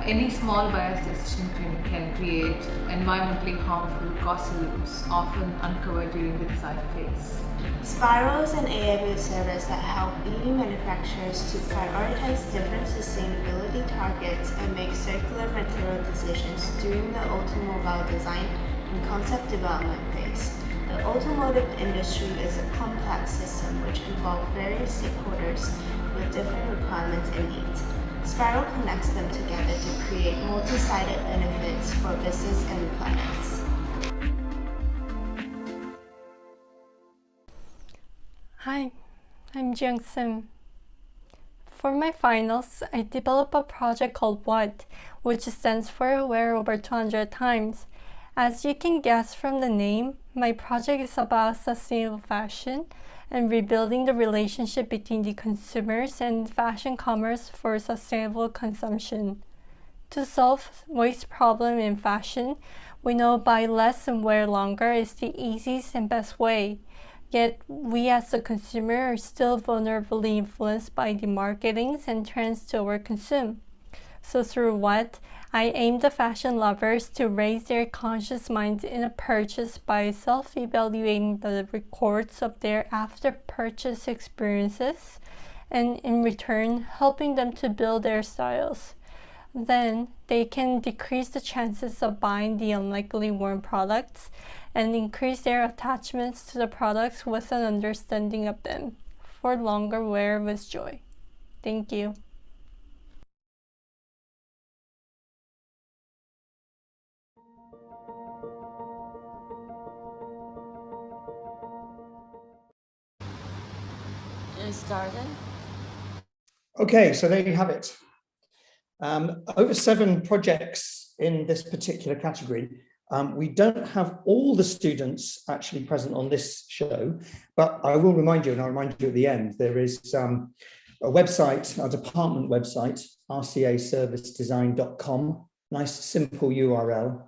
Any small bias decision can create environmentally harmful causal loops, often uncovered during the design phase.
Spiral is an AI-based service that helps EV manufacturers to prioritize different sustainability targets and make circular material decisions during the automobile design and concept development phase. The automotive industry is a complex system which involves various stakeholders with different requirements and needs. Spiral connects them together to create multi-sided benefits for business and the planet.
Hi, I'm Jiang Sim. For my finals, I developed a project called WHAT, which stands for Wear Over 200 Times. As you can guess from the name, my project is about sustainable fashion and rebuilding the relationship between the consumers and fashion commerce for sustainable consumption. To solve waste problem in fashion, we know buy less and wear longer is the easiest and best way. Yet we as the consumer are still vulnerably influenced by the marketings and trends to overconsume. So through WHAT, I aim the fashion lovers to raise their conscious minds in a purchase by self-evaluating the records of their after-purchase experiences and in return helping them to build their styles. Then they can decrease the chances of buying the unlikely worn products and increase their attachments to the products with an understanding of them for longer wear with joy. Thank you.
Okay, so there you have it. Over 7 projects in this particular category. We don't have all the students actually present on this show, but I will remind you, and I'll remind you at the end, there is a website, a department website, rcaservicedesign.com, nice simple URL.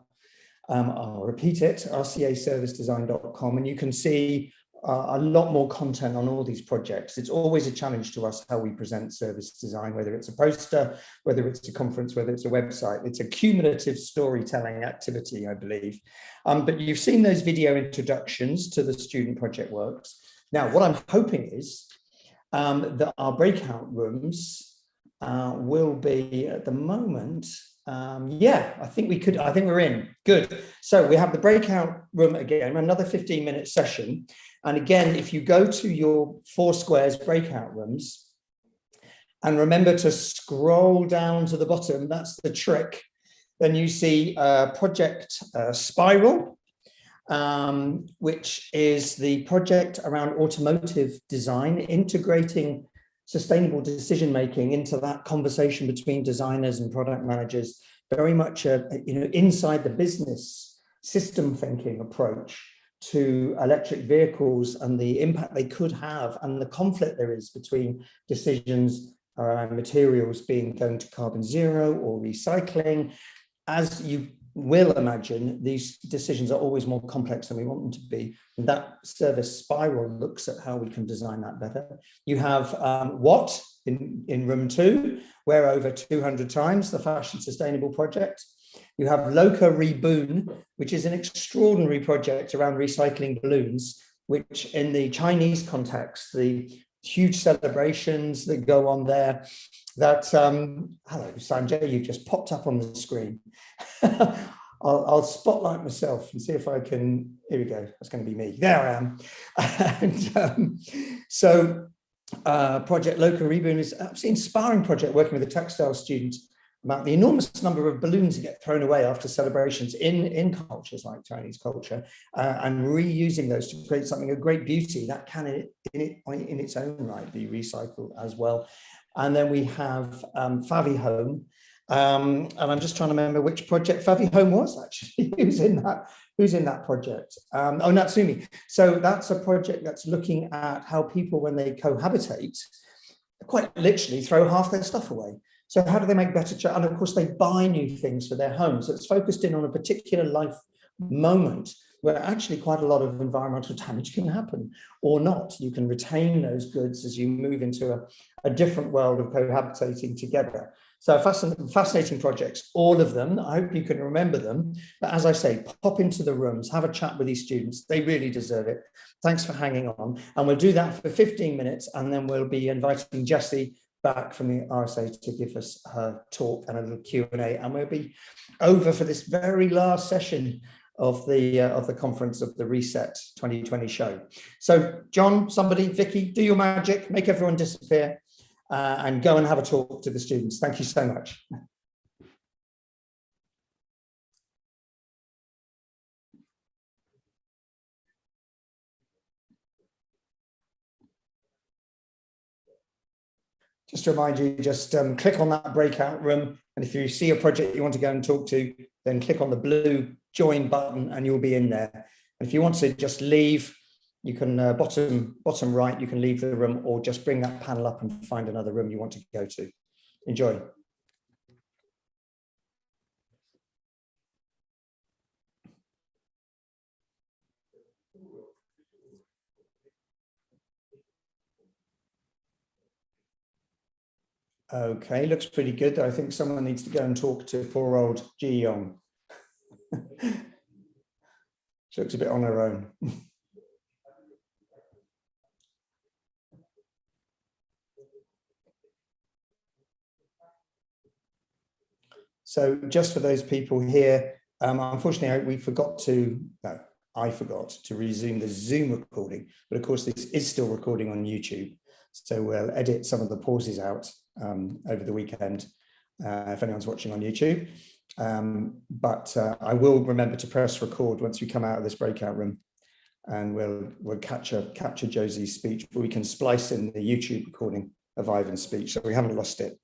I'll repeat it, rcaservicedesign.com, and you can see a lot more content on all these projects. It's always a challenge to us how we present service design, whether it's a poster, whether it's a conference, whether it's a website. It's a cumulative storytelling activity, I believe. But you've seen those video introductions to the student project works. Now, what I'm hoping is that our breakout rooms will be at the moment. Yeah, I think we're in. Good. So we have the breakout room again, another 15-minute session. And again, if you go to your 4 squares breakout rooms and remember to scroll down to the bottom, that's the trick, then you see Project Spiral, which is the project around automotive design, integrating sustainable decision-making into that conversation between designers and product managers, very much inside the business system thinking approach to electric vehicles and the impact they could have and the conflict there is between decisions around materials going to carbon zero or recycling. As you will imagine these decisions are always more complex than we want them to be. And that service spiral looks at how we can design that better. You have What in room 2, where over 200 times the Fashion Sustainable project. You have Loca Reboon, which is an extraordinary project around recycling balloons, which in the Chinese context, the huge celebrations that go on there, that, hello, Sanjay, you just popped up on the screen. I'll spotlight myself and see if I can, here we go, that's going to be me. There I am. And Project Loca Reboon is an absolutely inspiring project working with a textile student about the enormous number of balloons that get thrown away after celebrations in cultures like Chinese culture, and reusing those to create something of great beauty that can in its own right be recycled as well. And then we have Favi Home, and I'm just trying to remember which project Favi Home was actually. Who's in that project? Oh, Natsumi. So that's a project that's looking at how people, when they cohabitate, quite literally throw half their stuff away. So how do they make better choices? And of course, they buy new things for their homes. So it's focused in on a particular life moment where actually quite a lot of environmental damage can happen or not. You can retain those goods as you move into a different world of cohabitating together. So fascinating projects, all of them. I hope you can remember them. But as I say, pop into the rooms, have a chat with these students. They really deserve it. Thanks for hanging on. And we'll do that for 15 minutes, and then we'll be inviting Jessie back from the RSA to give us her talk and a little Q&A, and we'll be over for this very last session of the conference of the Reset 2020 show. So John, somebody, Vicky, do your magic, make everyone disappear, and go and have a talk to the students. Thank you so much. Just to remind you, just click on that breakout room. And if you see a project you want to go and talk to, then click on the blue join button and you'll be in there. And if you want to just leave, you can bottom right, you can leave the room, or just bring that panel up and find another room you want to go to. Enjoy. Okay, looks pretty good. I think someone needs to go and talk to poor old Ji Yong. She looks a bit on her own. So just for those people here, unfortunately, I forgot to resume the Zoom recording, but of course this is still recording on YouTube. So we'll edit some of the pauses out over the weekend if anyone's watching on YouTube. But I will remember to press record once we come out of this breakout room, and we'll capture Josie's speech, but we can splice in the YouTube recording of Ivan's speech, so we haven't lost it.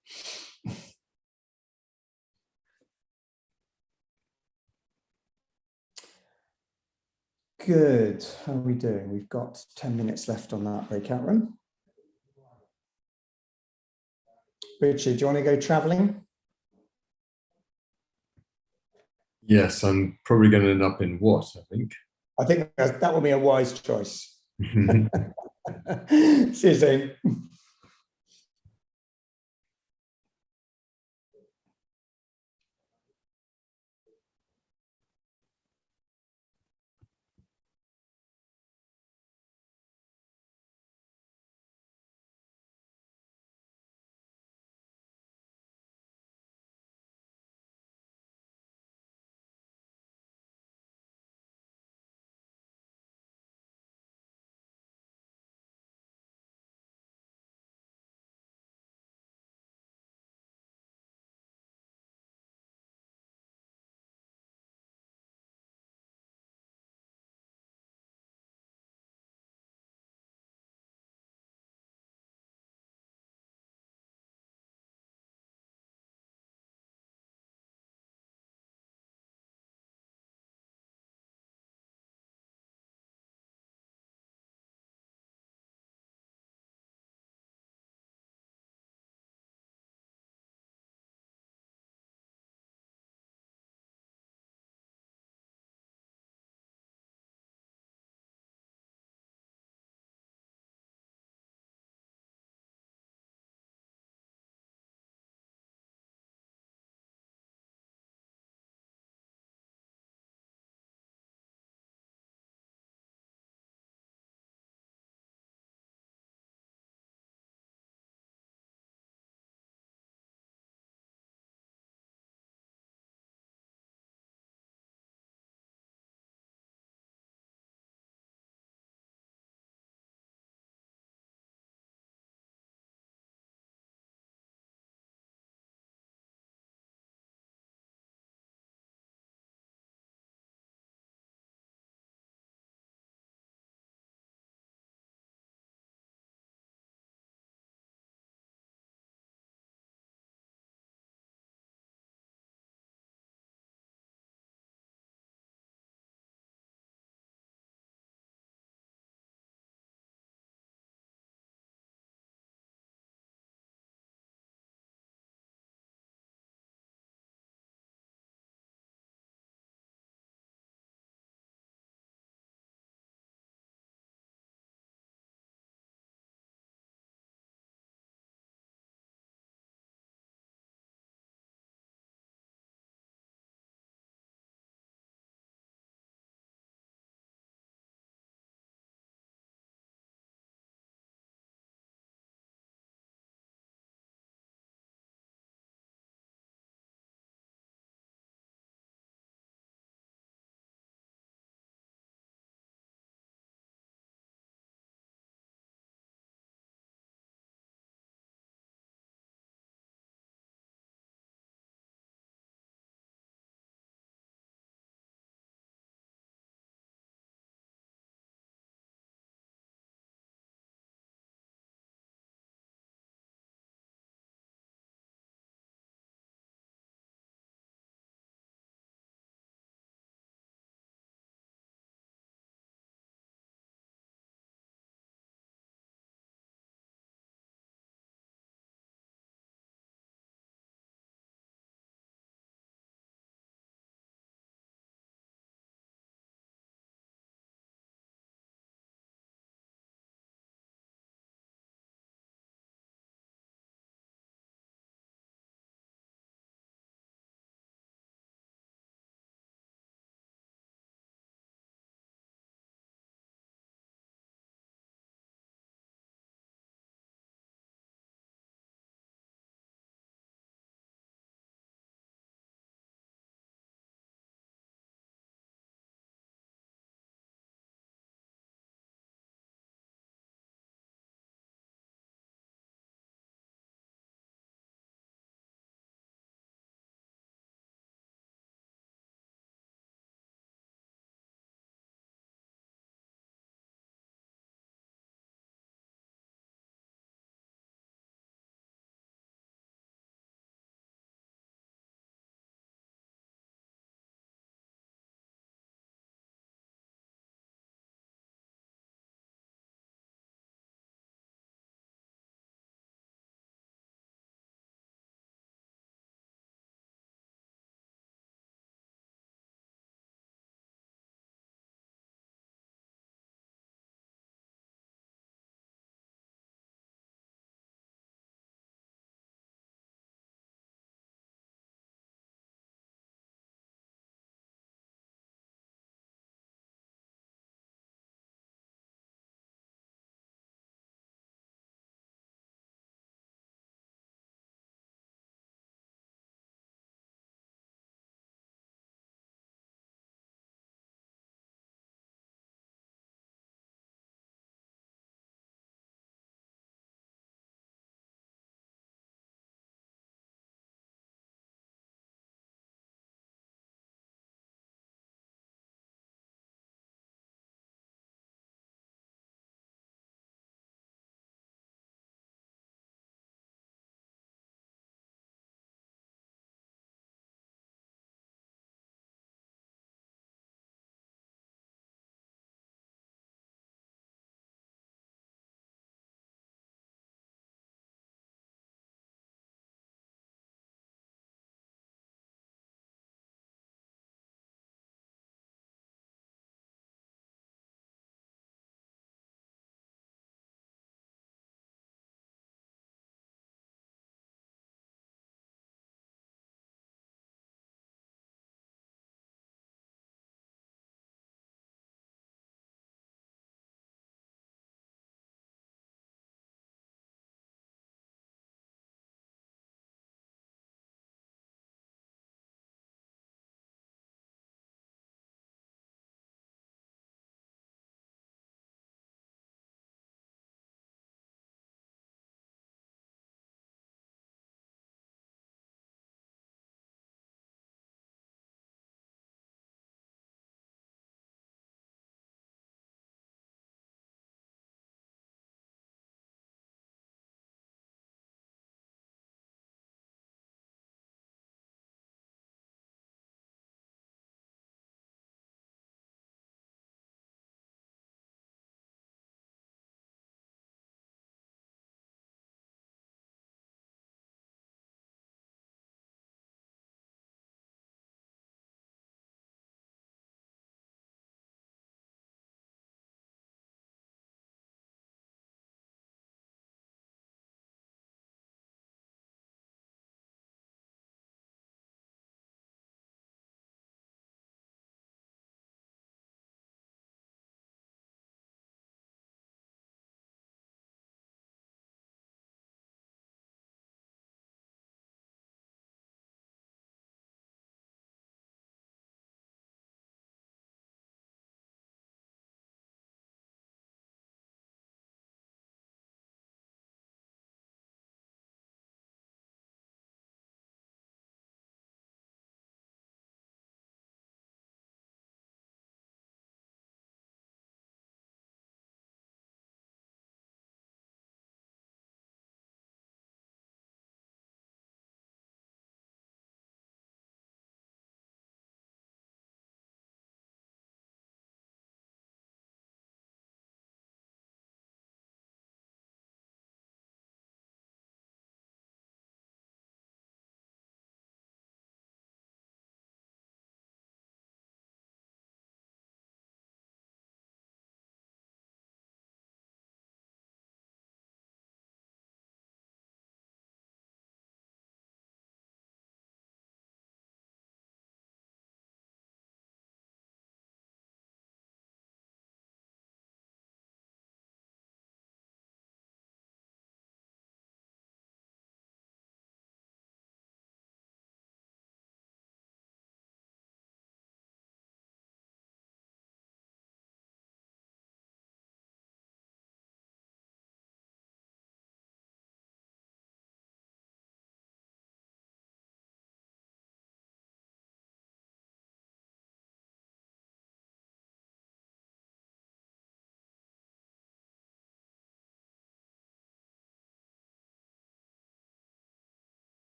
Good. How are we doing? We've got 10 minutes left on that breakout room. Richard, do you want to go traveling?
Yes, I'm probably going to end up in what, I think.
I think that will be a wise choice. See you soon.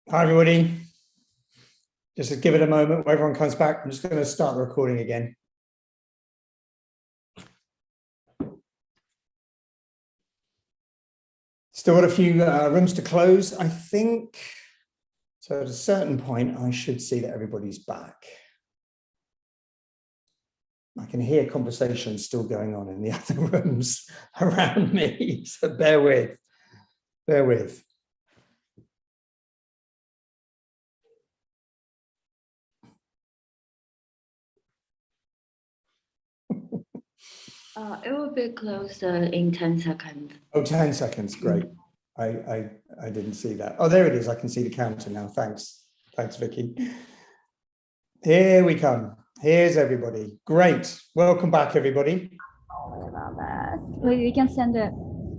Hi, everybody. Just to give it a moment where everyone comes back. I'm just going to start the recording again. Still got a few rooms to close, I think. So at a certain point, I should see that everybody's back. I can hear conversations still going on in the other rooms around me, so bear with, bear with.
It will be closed in 10 seconds.
Oh, 10 seconds, great. I didn't see that. Oh, there it is. I can see the counter now. Thanks. Thanks, Vicky. Here we come. Here's everybody. Great. Welcome back, everybody.
Sorry about that. We can send it.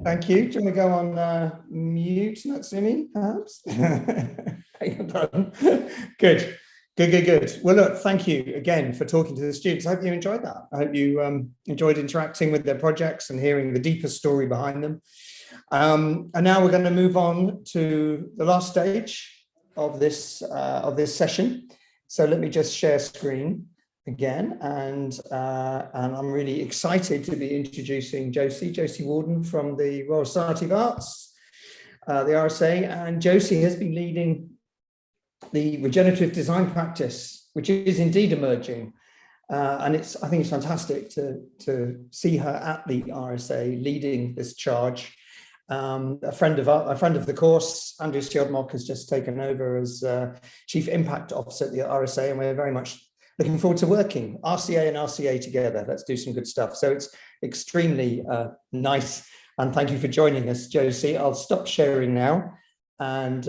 Thank you. Do you want to go on mute, Natsumi, perhaps? Good. Good. Well, look, thank you again for talking to the students. I hope you enjoyed that. I hope you enjoyed interacting with their projects and hearing the deeper story behind them. And now we're going to move on to the last stage of this session. So let me just share screen again, and I'm really excited to be introducing Josie Warden from the Royal Society of Arts, the RSA, and Josie has been leading the regenerative design practice, which is indeed emerging, and I think it's fantastic to see her at the RSA leading this charge. A friend of the course, Andrew Sjodmok, has just taken over as Chief Impact Officer at the RSA, and we're very much looking forward to working RCA and RCA together. Let's do some good stuff. So it's extremely nice, and thank you for joining us, Josie. I'll stop sharing now, and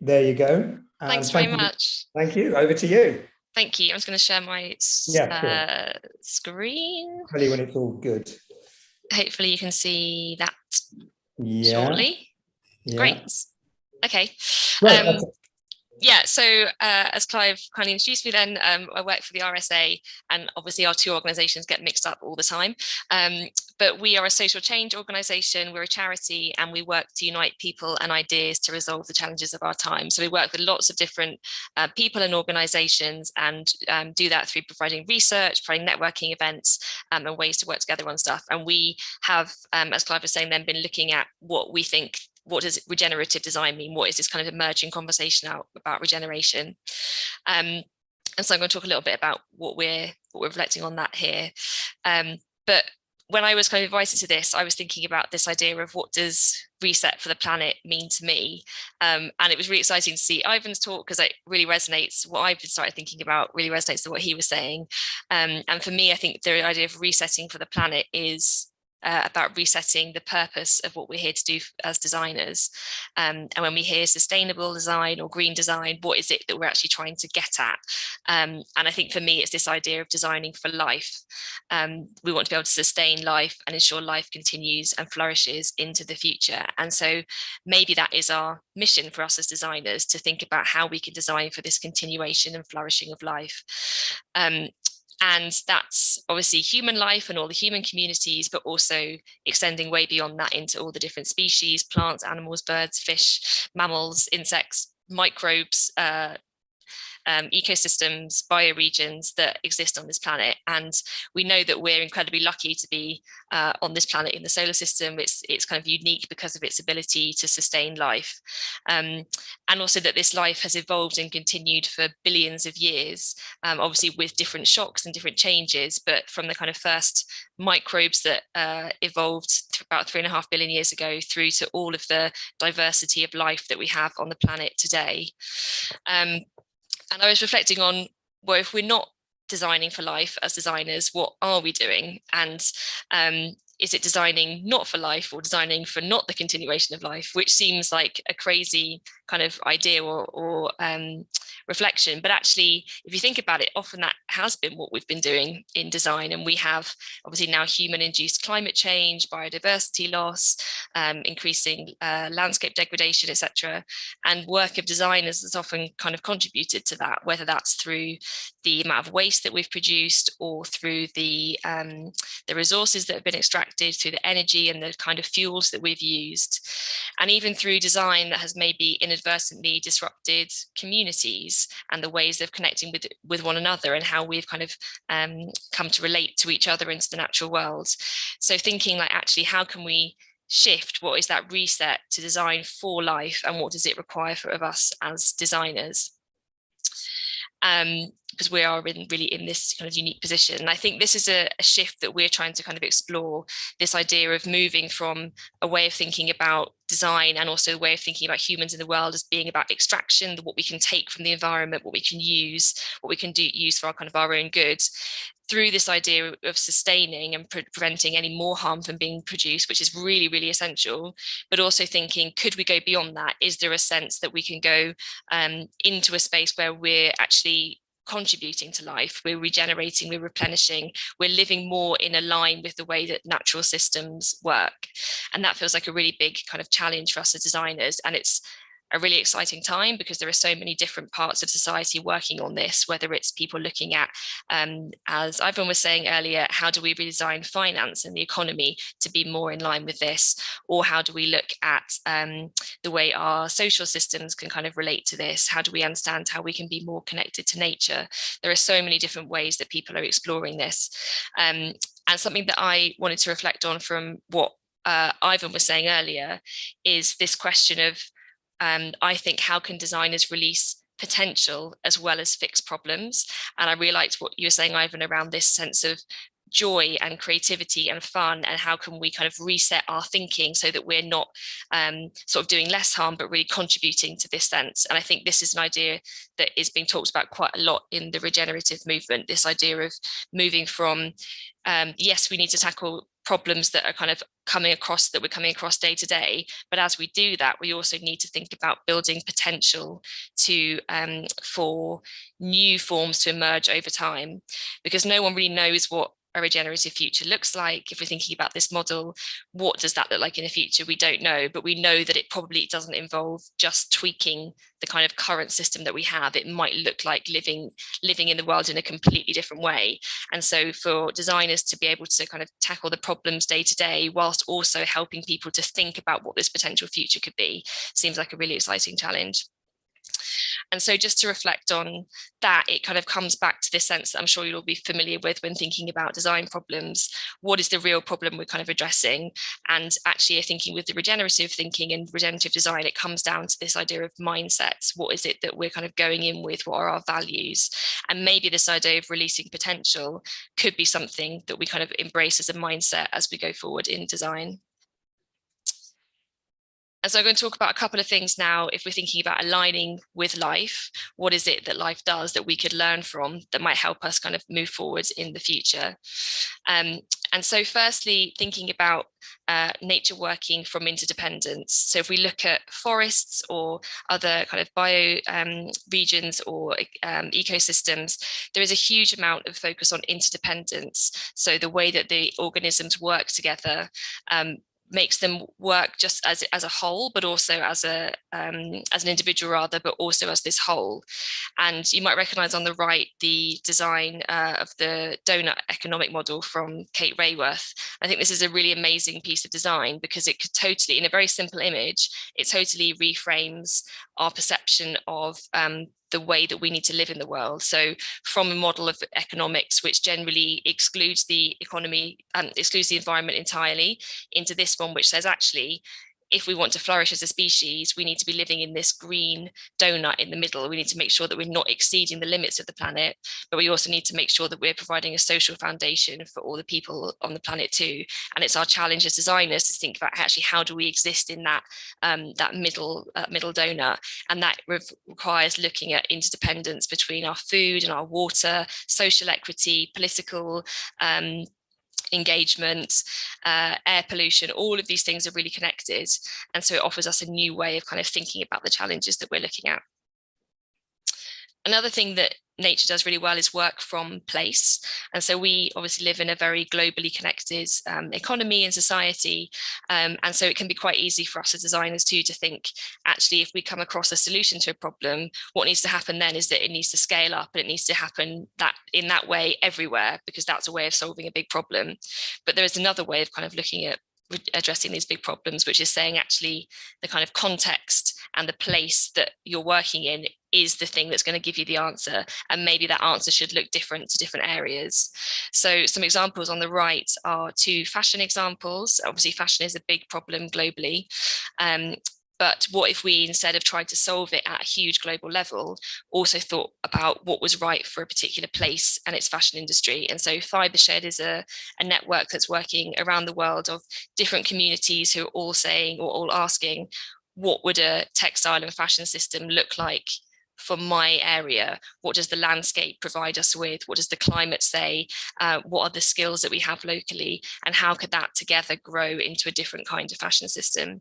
there you go.
Thanks very much.
Thank you. Over to you.
Thank you. I'm just going to share my screen.
Tell you when it's all good.
Hopefully you can see that shortly. Yeah. Great. Okay.
Right,
yeah, so as Clive kindly introduced me then, I work for the RSA, and obviously our two organisations get mixed up all the time. But we are a social change organisation, we're a charity, and we work to unite people and ideas to resolve the challenges of our time. So we work with lots of different people and organisations, and do that through providing research, providing networking events, and ways to work together on stuff. And we have, as Clive was saying, then been looking at what we think, what does regenerative design mean? What is this kind of emerging conversation about regeneration? And so I'm going to talk a little bit about what we're reflecting on that here. But when I was kind of invited to this, I was thinking about this idea of what does reset for the planet mean to me? And it was really exciting to see Ivan's talk, because it really resonates. What I've started thinking about really resonates with what he was saying. And for me, I think the idea of resetting for the planet is about resetting the purpose of what we're here to do as designers. And when we hear sustainable design or green design, what is it that we're actually trying to get at? And I think for me, it's this idea of designing for life. We want to be able to sustain life and ensure life continues and flourishes into the future. And so maybe that is our mission for us as designers, to think about how we can design for this continuation and flourishing of life. And that's obviously human life and all the human communities, but also extending way beyond that into all the different species, plants, animals, birds, fish, mammals, insects, microbes, ecosystems, bioregions that exist on this planet. And we know that we're incredibly lucky to be on this planet in the solar system. It's kind of unique because of its ability to sustain life. And also that this life has evolved and continued for billions of years, obviously with different shocks and different changes, but from the kind of first microbes that evolved about 3.5 billion years ago through to all of the diversity of life that we have on the planet today. And I was reflecting on, well, if we're not designing for life as designers, what are we doing? And is it designing not for life or designing for not the continuation of life, which seems like a crazy kind of idea or reflection. But actually, if you think about it, often that has been what we've been doing in design. And we have obviously now human-induced climate change, biodiversity loss, increasing landscape degradation, etc. And work of designers has often kind of contributed to that, whether that's through the amount of waste that we've produced or through the resources that have been extracted, through the energy and the kind of fuels that we've used. and even through design that has maybe inadvertently disrupted communities and the ways of connecting with one another, and how we've kind of come to relate to each other into the natural world. So thinking like, actually, how can we shift? What is that reset to design for life, and what does it require of us as designers? Because we are really in this kind of unique position. And I think this is a shift that we're trying to kind of explore, this idea of moving from a way of thinking about design and also a way of thinking about humans in the world as being about extraction, what we can take from the environment, what we can use, what we can use for our own goods, through this idea of sustaining and preventing any more harm from being produced, which is really, really essential, but also thinking, could we go beyond that? Is there a sense that we can go into a space where we're actually contributing to life, we're regenerating, we're replenishing, we're living more in a line with the way that natural systems work? And that feels like a really big kind of challenge for us as designers. And it's a really exciting time because there are so many different parts of society working on this, whether it's people looking at, as Ivan was saying earlier, how do we redesign finance and the economy to be more in line with this? Or how do we look at the way our social systems can kind of relate to this? How do we understand how we can be more connected to nature? There are so many different ways that people are exploring this. And something that I wanted to reflect on from what Ivan was saying earlier is this question of, I think, how can designers release potential as well as fix problems? And I really liked what you were saying, Ivan, around this sense of joy and creativity and fun, and how can we kind of reset our thinking so that we're not sort of doing less harm, but really contributing to this sense. And I think this is an idea that is being talked about quite a lot in the regenerative movement, this idea of moving from, yes, we need to tackle problems that are kind of coming across day to day, but as we do that, we also need to think about building potential to for new forms to emerge over time, because no one really knows what a regenerative future looks like. If we're thinking about this model, what does that look like in the future? We don't know, but we know that it probably doesn't involve just tweaking the kind of current system that we have. It might look like living in the world in a completely different way. And so for designers to be able to kind of tackle the problems day to day, whilst also helping people to think about what this potential future could be, seems like a really exciting challenge. And so just to reflect on that, it kind of comes back to this sense that I'm sure you'll all be familiar with when thinking about design problems. What is the real problem we're kind of addressing? And actually, thinking with the regenerative thinking and regenerative design, it comes down to this idea of mindsets. What is it that we're kind of going in with? What are our values? And maybe this idea of releasing potential could be something that we kind of embrace as a mindset as we go forward in design. And so I'm going to talk about a couple of things now. If we're thinking about aligning with life, what is it that life does that we could learn from that might help us kind of move forward in the future? And so firstly, thinking about nature working from interdependence. So if we look at forests or other kind of bio regions or ecosystems, there is a huge amount of focus on interdependence. So the way that the organisms work together makes them work just as a whole, but also as an individual rather, but also as this whole. And you might recognize on the right the design of the donut economic model from Kate Raworth. I think this is a really amazing piece of design because it could totally, in a very simple image, it totally reframes our perception of the way that we need to live in the world. So from a model of economics, which generally excludes the economy and excludes the environment entirely, into this one, which says actually, if we want to flourish as a species, we need to be living in this green donut in the middle. We need to make sure that we're not exceeding the limits of the planet, but we also need to make sure that we're providing a social foundation for all the people on the planet too. And it's our challenge as designers to think about actually how do we exist in that middle donut, and that requires looking at interdependence between our food and our water, social equity, political engagement, air pollution. All of these things are really connected, and so it offers us a new way of kind of thinking about the challenges that we're looking at. Another thing that nature does really well is work from place. And so we obviously live in a very globally connected economy and society. And so it can be quite easy for us as designers too to think, actually, if we come across a solution to a problem, what needs to happen then is that it needs to scale up, and it needs to happen in that way everywhere, because that's a way of solving a big problem. But there is another way of kind of looking at addressing these big problems, which is saying actually the kind of context and the place that you're working in is the thing that's going to give you the answer, and maybe that answer should look different to different areas. So some examples on the right are two fashion examples. Obviously fashion is a big problem globally, but what if we, instead of trying to solve it at a huge global level, also thought about what was right for a particular place and its fashion industry? And so Fibershed is a network that's working around the world of different communities who are all saying, or all asking, what would a textile and fashion system look like for my area? What does the landscape provide us with? What does the climate say? What are the skills that we have locally? And how could that together grow into a different kind of fashion system?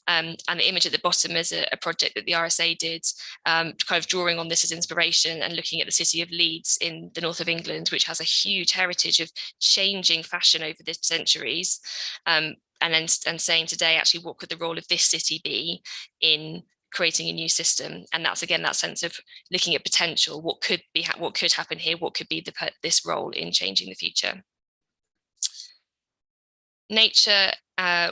And the image at the bottom is a project that the RSA did, kind of drawing on this as inspiration and looking at the city of Leeds in the north of England, which has a huge heritage of changing fashion over the centuries. And saying today, actually, what could the role of this city be in creating a new system? And that's again that sense of looking at potential. What could happen here? What could be this role in changing the future? Nature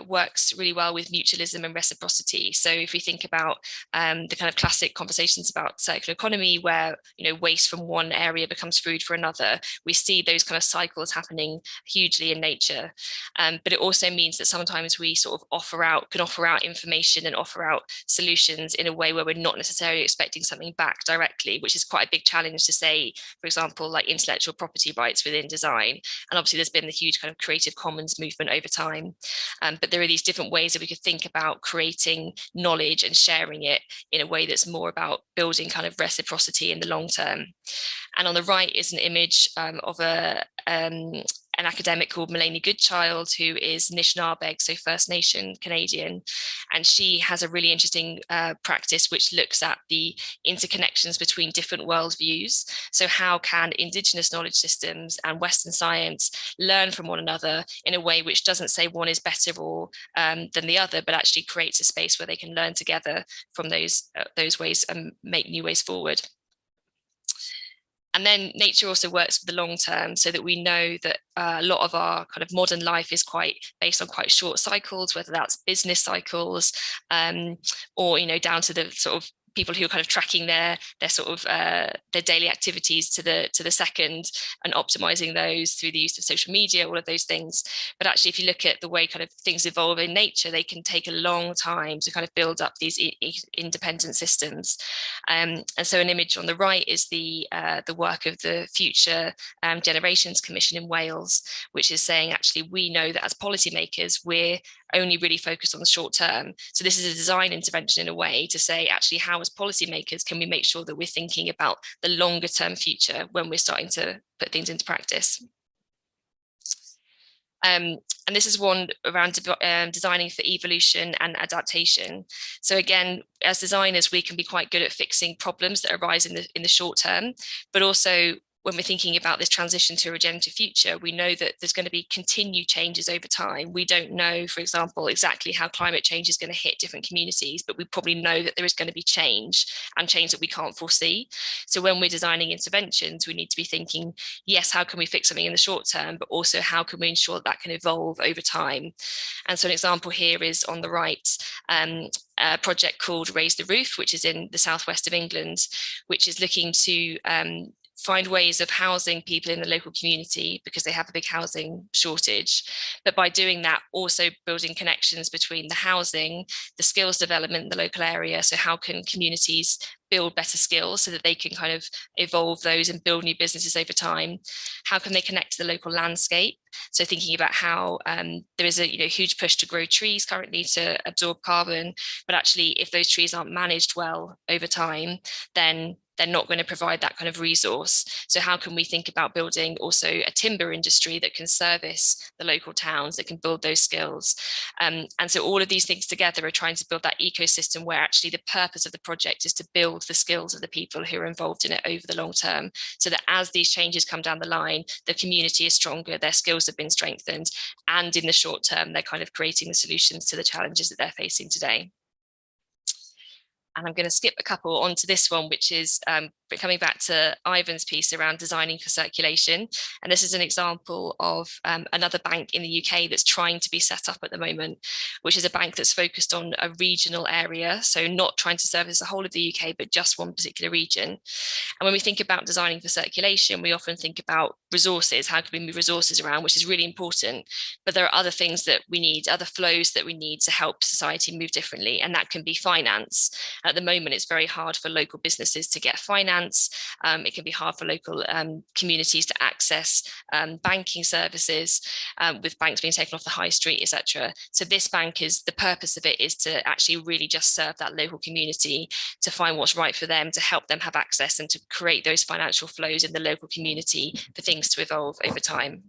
works really well with mutualism and reciprocity. So if we think about the kind of classic conversations about circular economy, where waste from one area becomes food for another, we see those kind of cycles happening hugely in nature. But it also means that sometimes we sort of can offer out information and offer out solutions in a way where we're not necessarily expecting something back directly, which is quite a big challenge to say, for example, like intellectual property rights within design. And obviously there's been the huge kind of Creative Commons movement over time. But there are these different ways that we could think about creating knowledge and sharing it in a way that's more about building kind of reciprocity in the long term. And on the right is an image of an academic called Melanie Goodchild, who is Anishinaabe, so First Nation Canadian. And she has a really interesting practice which looks at the interconnections between different worldviews. So how can Indigenous knowledge systems and Western science learn from one another in a way which doesn't say one is better or than the other, but actually creates a space where they can learn together from those ways and make new ways forward. And then nature also works for the long term, so that we know that a lot of our kind of modern life is based on quite short cycles, whether that's business cycles or down to the sort of people who are kind of tracking their sort of their daily activities to the second and optimizing those through the use of social media, all of those things. But actually, if you look at the way kind of things evolve in nature, they can take a long time to kind of build up these independent systems. And so an image on the right is the work of the Future Generations Commission in Wales, which is saying actually we know that as policymakers we're only really focused on the short term. So this is a design intervention in a way to say actually how as policymakers can we make sure that we're thinking about the longer term future when we're starting to put things into practice. And this is one around designing for evolution and adaptation. So again, as designers, we can be quite good at fixing problems that arise in the short term, but also when we're thinking about this transition to a regenerative future, we know that there's going to be continued changes over time. We don't know, for example, exactly how climate change is going to hit different communities, but we probably know that there is going to be change, and change that we can't foresee. So when we're designing interventions, we need to be thinking, yes, how can we fix something in the short term, but also how can we ensure that can evolve over time? And so an example here is on the right, a project called Raise the Roof, which is in the southwest of England, which is looking to find ways of housing people in the local community because they have a big housing shortage. But by doing that, also building connections between the housing, the skills development in the local area. So how can communities build better skills so that they can kind of evolve those and build new businesses over time? How can they connect to the local landscape? So thinking about how there is a huge push to grow trees currently to absorb carbon, but actually if those trees aren't managed well over time, then they're not going to provide that kind of resource. So how can we think about building also a timber industry that can service the local towns, that can build those skills? And so all of these things together are trying to build that ecosystem where actually the purpose of the project is to build the skills of the people who are involved in it over the long term, so that as these changes come down the line, the community is stronger, their skills have been strengthened, and in the short term, they're kind of creating the solutions to the challenges that they're facing today. And I'm going to skip a couple onto this one, which is coming back to Ivan's piece around designing for circulation. And this is an example of another bank in the UK that's trying to be set up at the moment, which is a bank that's focused on a regional area. So not trying to service the whole of the UK, but just one particular region. And when we think about designing for circulation, we often think about resources. How can we move resources around, which is really important. But there are other things that we need, other flows that we need to help society move differently. And that can be finance. At the moment, it's very hard for local businesses to get finance. It can be hard for local communities to access banking services, with banks being taken off the high street, etc. So this bank the purpose of it is to actually really just serve that local community, to find what's right for them, to help them have access and to create those financial flows in the local community for things to evolve over time.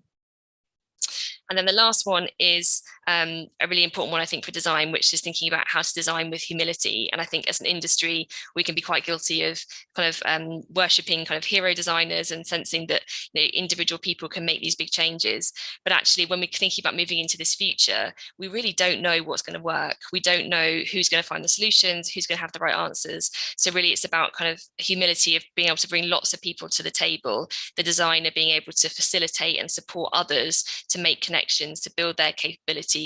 And then the last one is a really important one, I think, for design, which is thinking about how to design with humility. And I think as an industry, we can be quite guilty of kind of worshipping kind of hero designers and sensing that individual people can make these big changes. But actually, when we're thinking about moving into this future, we really don't know what's going to work. We don't know who's going to find the solutions, who's going to have the right answers. So really, it's about kind of humility of being able to bring lots of people to the table, the designer being able to facilitate and support others to make connections, to build their capabilities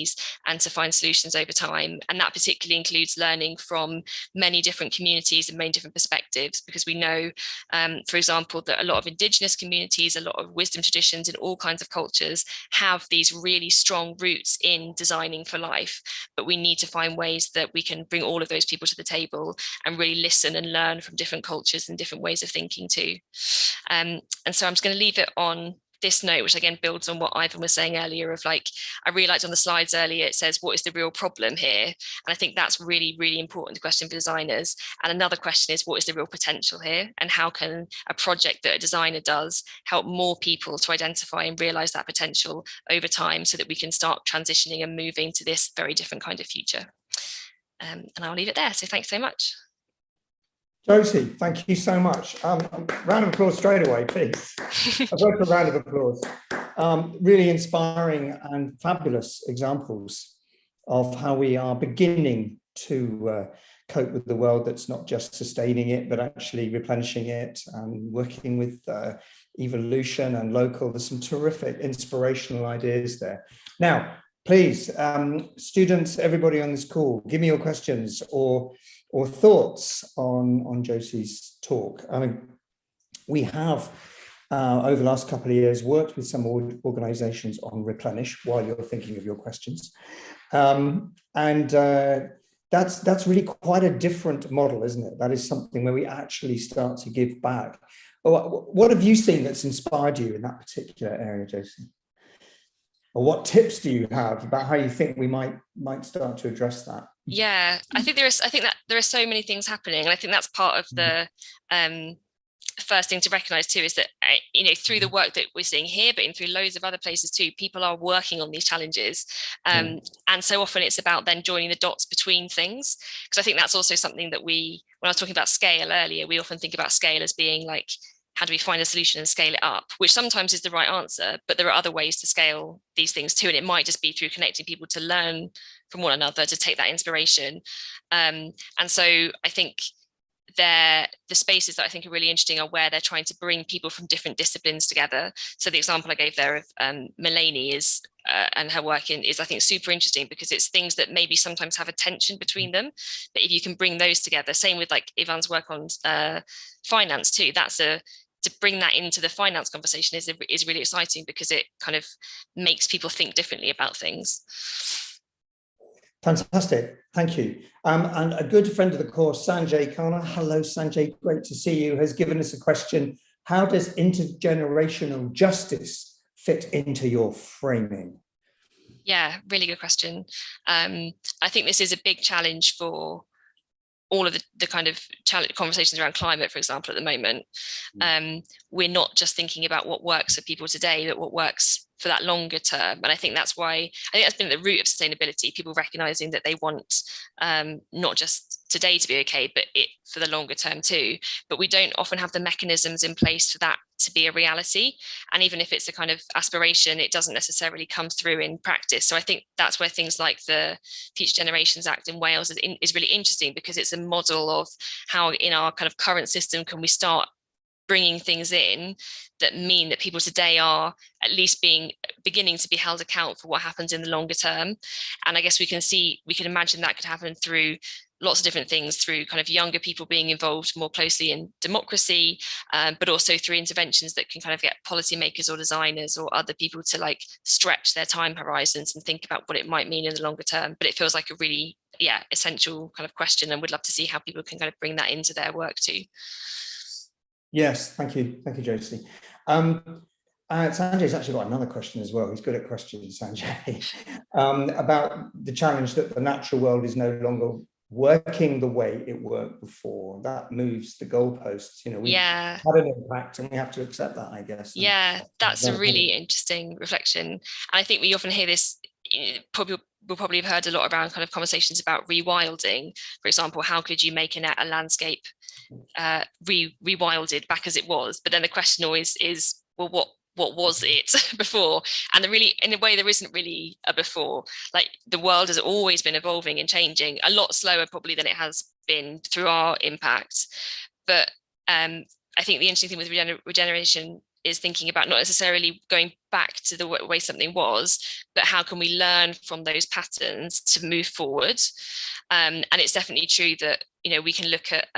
and to find solutions over time. And that particularly includes learning from many different communities and many different perspectives, because we know, for example, that a lot of Indigenous communities, a lot of wisdom traditions in all kinds of cultures have these really strong roots in designing for life. But we need to find ways that we can bring all of those people to the table and really listen and learn from different cultures and different ways of thinking too. And so I'm just going to leave it on this note, which again builds on what Ivan was saying earlier of like, I realized on the slides earlier, it says, what is the real problem here? And I think that's really, really important question for designers. And another question is, what is the real potential here? And how can a project that a designer does help more people to identify and realize that potential over time so that we can start transitioning and moving to this very different kind of future? And I'll leave it there. So thanks so much.
Josie, thank you so much. Round of applause straight away, please. A vocal round of applause. Really inspiring and fabulous examples of how we are beginning to cope with the world that's not just sustaining it, but actually replenishing it and working with evolution and local. There's some terrific inspirational ideas there. Now, please, students, everybody on this call, give me your questions or thoughts on Josie's talk. I mean, we have over the last couple of years worked with some organizations on Replenish while you're thinking of your questions. That's really quite a different model, isn't it? That is something where we actually start to give back. What have you seen that's inspired you in that particular area, Josie? Or what tips do you have about how you think we might start to address that?
Yeah, I think that there are so many things happening, and I think that's part of the first thing to recognize too, is that through the work that we're seeing here, but through loads of other places too, people are working on these challenges, and so often it's about then joining the dots between things, because I think that's also something that when I was talking about scale earlier, we often think about scale as being like, how do we find a solution and scale it up, which sometimes is the right answer, but there are other ways to scale these things too. And it might just be through connecting people to learn from one another, to take that inspiration. And so I think the spaces that I think are really interesting are where they're trying to bring people from different disciplines together. So the example I gave there of Melanie is, and her work is I think super interesting, because it's things that maybe sometimes have a tension between them, but if you can bring those together, same with like Ivan's work on finance too, to bring that into the finance conversation is really exciting, because it kind of makes people think differently about things.
Fantastic, thank you. And a good friend of the course, Sanjay Khanna, hello Sanjay, great to see you, has given us a question. How does intergenerational justice fit into your framing?
Yeah, really good question. I think this is a big challenge for all of the kind of conversations around climate, for example, at the moment. We're not just thinking about what works for people today, but what works for that longer term. And I think that's been at the root of sustainability, people recognizing that they want not just today to be okay, but it for the longer term too. But we don't often have the mechanisms in place for that to be a reality. And even if it's a kind of aspiration, it doesn't necessarily come through in practice. So I think that's where things like the Future Generations Act in Wales is really interesting, because it's a model of how in our kind of current system can we start bringing things in that mean that people today are at least beginning to be held account for what happens in the longer term. And I guess we can imagine that could happen through lots of different things, through kind of younger people being involved more closely in democracy, but also through interventions that can kind of get policymakers or designers or other people to like stretch their time horizons and think about what it might mean in the longer term. But it feels like a really, essential kind of question, and would love to see how people can kind of bring that into their work too.
Yes, thank you, Josie. Sanjay's actually got another question as well. He's good at questions, Sanjay, about the challenge that the natural world is no longer working the way it worked before. That moves the goalposts. You know, we had an impact, and we have to accept that, I guess.
Yeah, that's a really interesting reflection. And I think we often hear this. We'll probably have heard a lot around kind of conversations about rewilding. For example, how could you make a landscape rewilded back as it was? But then the question always is, well, what was it before? And in a way, there isn't really a before. Like, the world has always been evolving and changing, a lot slower probably than it has been through our impact. But I think the interesting thing with regeneration is thinking about not necessarily going back to the way something was, but how can we learn from those patterns to move forward? And it's definitely true that, we can look at,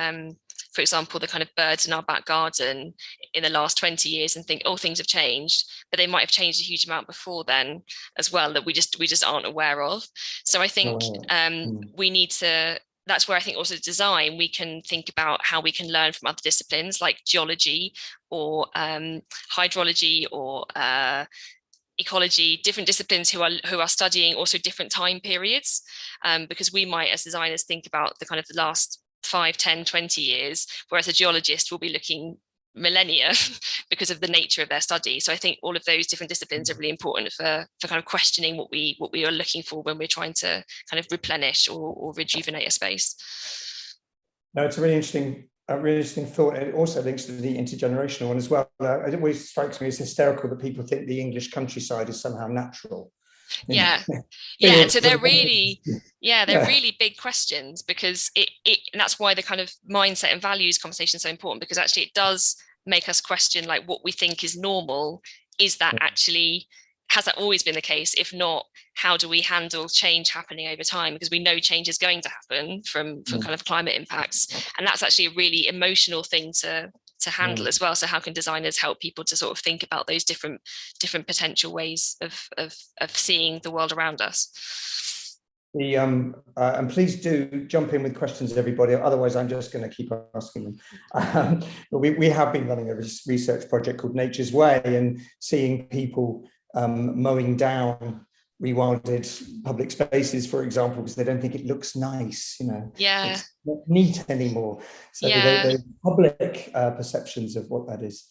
for example, the kind of birds in our back garden in the last 20 years and think, oh, things have changed, but they might have changed a huge amount before then as well, that we just aren't aware of. So I think we need to, that's where I think also design, we can think about how we can learn from other disciplines like geology or hydrology or ecology, different disciplines who are studying also different time periods, because we might as designers think about the kind of the last 5, 10, 20 years, whereas a geologist will be looking millennia because of the nature of their study. So I think all of those different disciplines are really important for kind of questioning what we are looking for when we're trying to kind of replenish or rejuvenate a space.
No, it's a really interesting thought. It also links to the intergenerational one as well. It always strikes me as hysterical that people think the English countryside is somehow natural.
And so they're really really big questions, because it and that's why the kind of mindset and values conversation is so important, because actually it does make us question like what we think is normal. Is that actually, has that always been the case? If not, how do we handle change happening over time? Because we know change is going to happen from kind of climate impacts, and that's actually a really emotional thing to handle as well. So how can designers help people to sort of think about those different potential ways of seeing the world around us?
And please do jump in with questions, everybody. Otherwise, I'm just going to keep asking them. But we have been running a research project called Nature's Way, and seeing people mowing down rewilded public spaces, for example, because they don't think it looks nice, it's not neat anymore. So the public perceptions of what that is.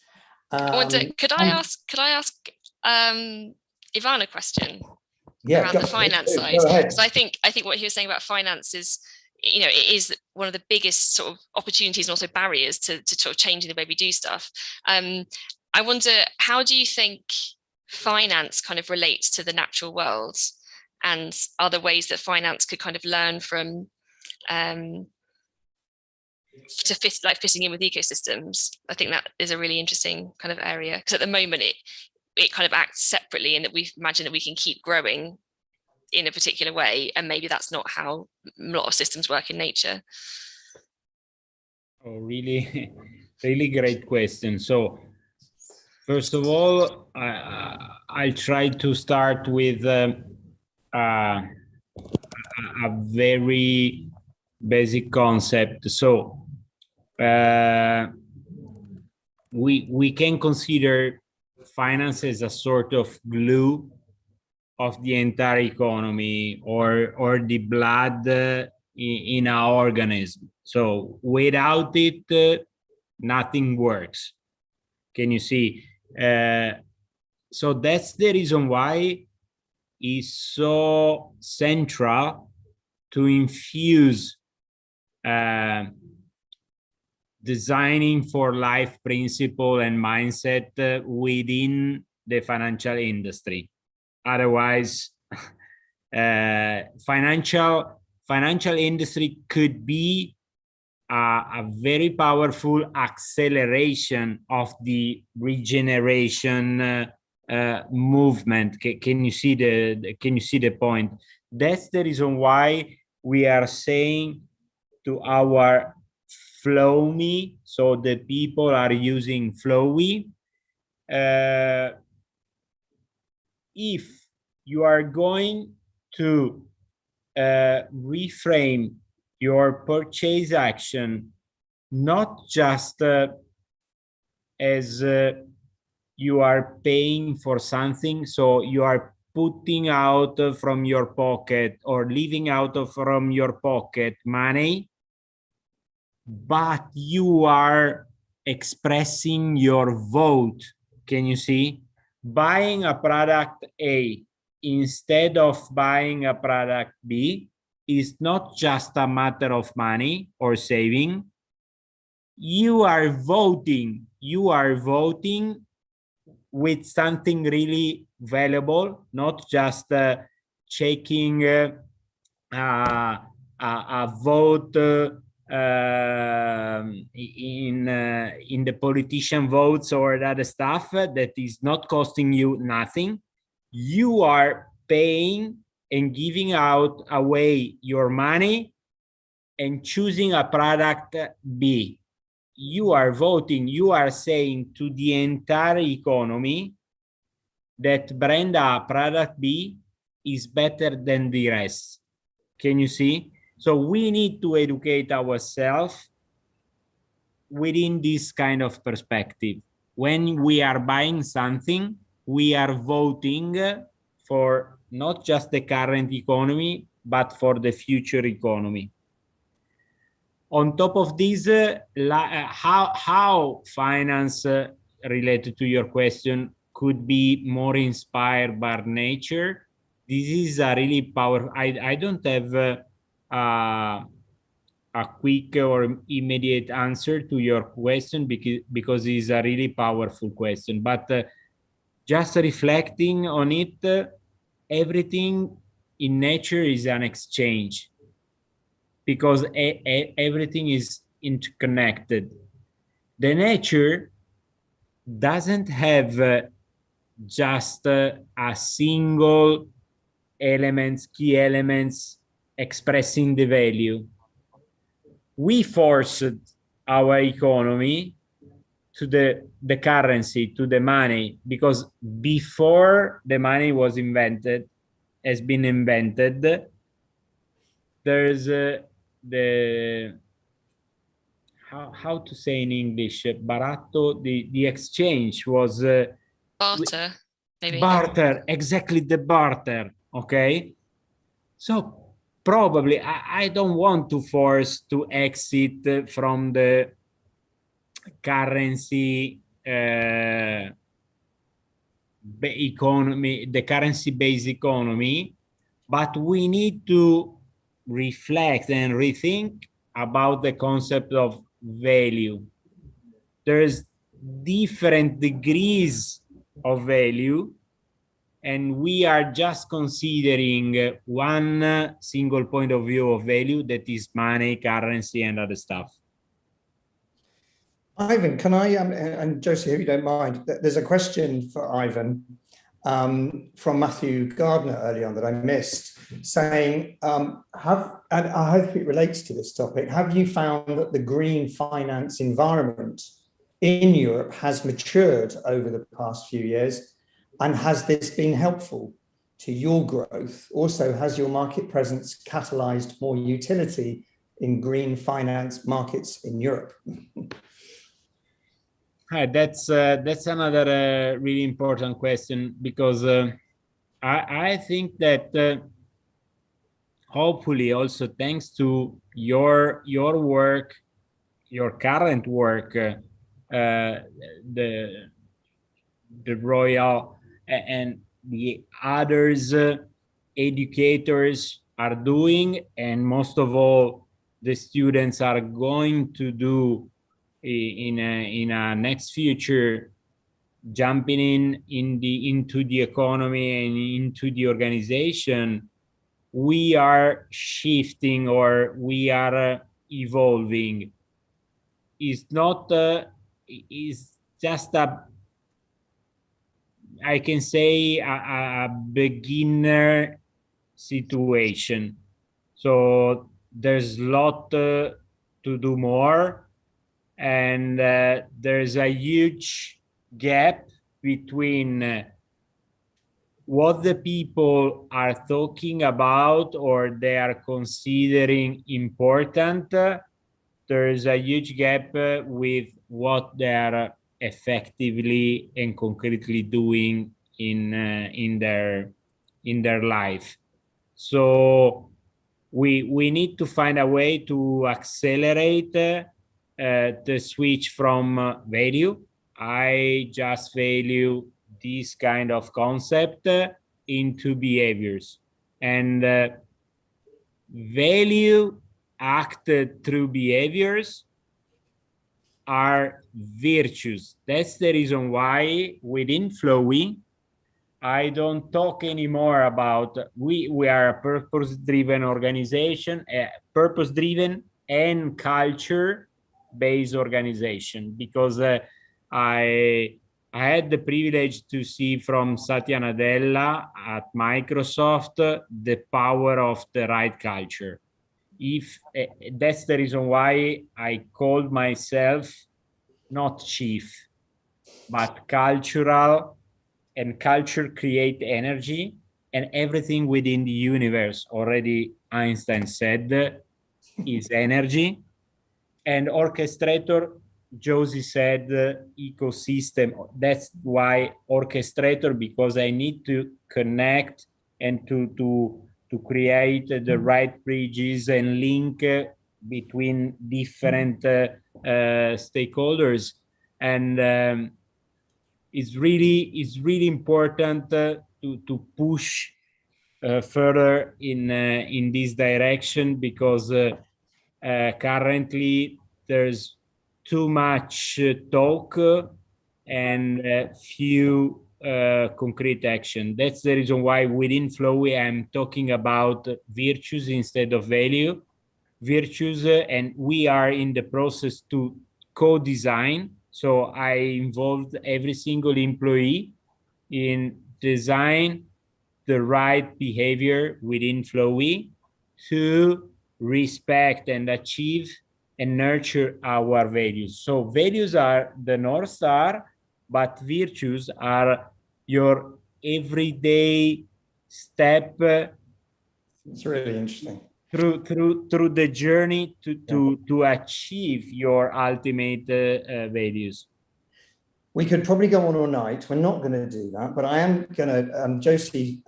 Could I ask Ivan a question around the finance side? So I think what he was saying about finance is, it is one of the biggest sort of opportunities and also barriers to sort of changing the way we do stuff. I wonder, how do you think finance kind of relates to the natural world, and other ways that finance could kind of learn from fitting in with ecosystems? I think that is a really interesting kind of area, because at the moment it kind of acts separately, and that we imagine that we can keep growing in a particular way, and maybe that's not how a lot of systems work in nature.
Oh, really, really great question. So first of all, I'll try to start with a very basic concept. So we can consider finance as a sort of glue of the entire economy, or the blood in our organism. So without it, nothing works. Can you see? So that's the reason why it's so central to infuse designing for life principle and mindset within the financial industry. Otherwise, financial industry could be a very powerful acceleration of the regeneration movement. Can you see the point? That's the reason why we are saying to our Flowme, so the people are using Flowy. If you are going to reframe your purchase action, not just as you are paying for something, so you are putting out from your pocket or leaving out from your pocket money, but you are expressing your vote. Can you see? Buying a product A instead of buying a product B is not just a matter of money or saving. You are voting. You are voting with something really valuable, not just checking a vote in the politician votes or other stuff that is not costing you nothing. You are paying and giving out away your money and choosing a product B. You are voting, you are saying to the entire economy that brand A, product B is better than the rest. Can you see? So we need to educate ourselves within this kind of perspective. When we are buying something, we are voting for not just the current economy, but for the future economy. On top of this, how finance, related to your question, could be more inspired by nature? This is a really powerful. I don't have a quick or immediate answer to your question because it's a really powerful question. But just reflecting on it, everything in nature is an exchange, because everything is interconnected. The nature doesn't have just a single key elements expressing the value. We forced our economy to the currency, to the money, because before the money was invented, there's the how to say in English, baratto, the exchange was
barter, maybe.
Barter, exactly, the barter. Okay, so probably I don't want to force to exit from the currency economy, the currency-based economy, but we need to reflect and rethink about the concept of value. There's different degrees of value, and we are just considering one single point of view of value, that is money, currency, and other stuff.
Ivan, can I, and Josie, if you don't mind, there's a question for Ivan from Matthew Gardner earlier on that I missed, saying, and I hope it relates to this topic, have you found that the green finance environment in Europe has matured over the past few years? And has this been helpful to your growth? Also, has your market presence catalyzed more utility in green finance markets in Europe?
Hi, that's another really important question, because I think that hopefully also thanks to your work, your current work, the Royal and the others educators are doing, and most of all the students are going to do in a next future, jumping into the economy and into the organization, we are shifting or we are evolving. It's not it's just I can say a beginner situation. So there's a lot to do more, and there's a huge gap between what the people are talking about or they are considering important. There's a huge gap with what they are effectively and concretely doing in their life. So we need to find a way to accelerate the switch from value. I just value this kind of concept into behaviors, and value acted through behaviors are virtues. That's the reason why within Flowy, I don't talk anymore about we are a purpose-driven organization, purpose-driven and culture-based organization, because I had the privilege to see from Satya Nadella at Microsoft the power of the right culture. If that's the reason why I called myself not chief, but cultural, and culture create energy, and everything within the universe, already Einstein said, is energy. And orchestrator, Josie said ecosystem. That's why orchestrator, because I need to connect and to create the right bridges and link between different stakeholders. And it's really important to push further in this direction, because currently there's too much talk and few concrete action. That's the reason why within Flowy I'm talking about virtues instead of value. Virtues, and we are in the process to co-design. So I involved every single employee in design the right behavior within Flowy to respect and achieve and nurture our values. So values are the North Star, but virtues are your everyday step.
It's really interesting.
Through the journey to achieve your ultimate values.
We could probably go on all night. We're not going to do that, but I am going to, Josie,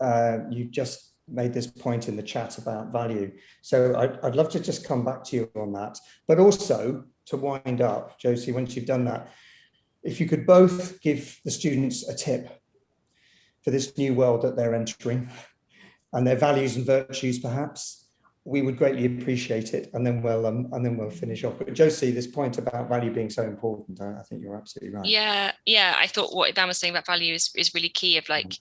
you just made this point in the chat about value. So I'd love to just come back to you on that, but also to wind up, Josie, once you've done that, if you could both give the students a tip for this new world that they're entering and their values and virtues, perhaps, we would greatly appreciate it. And then we'll finish off. But Josie, this point about value being so important, I think you're absolutely right.
Yeah. I thought what Ivan was saying about value is really key. Of like,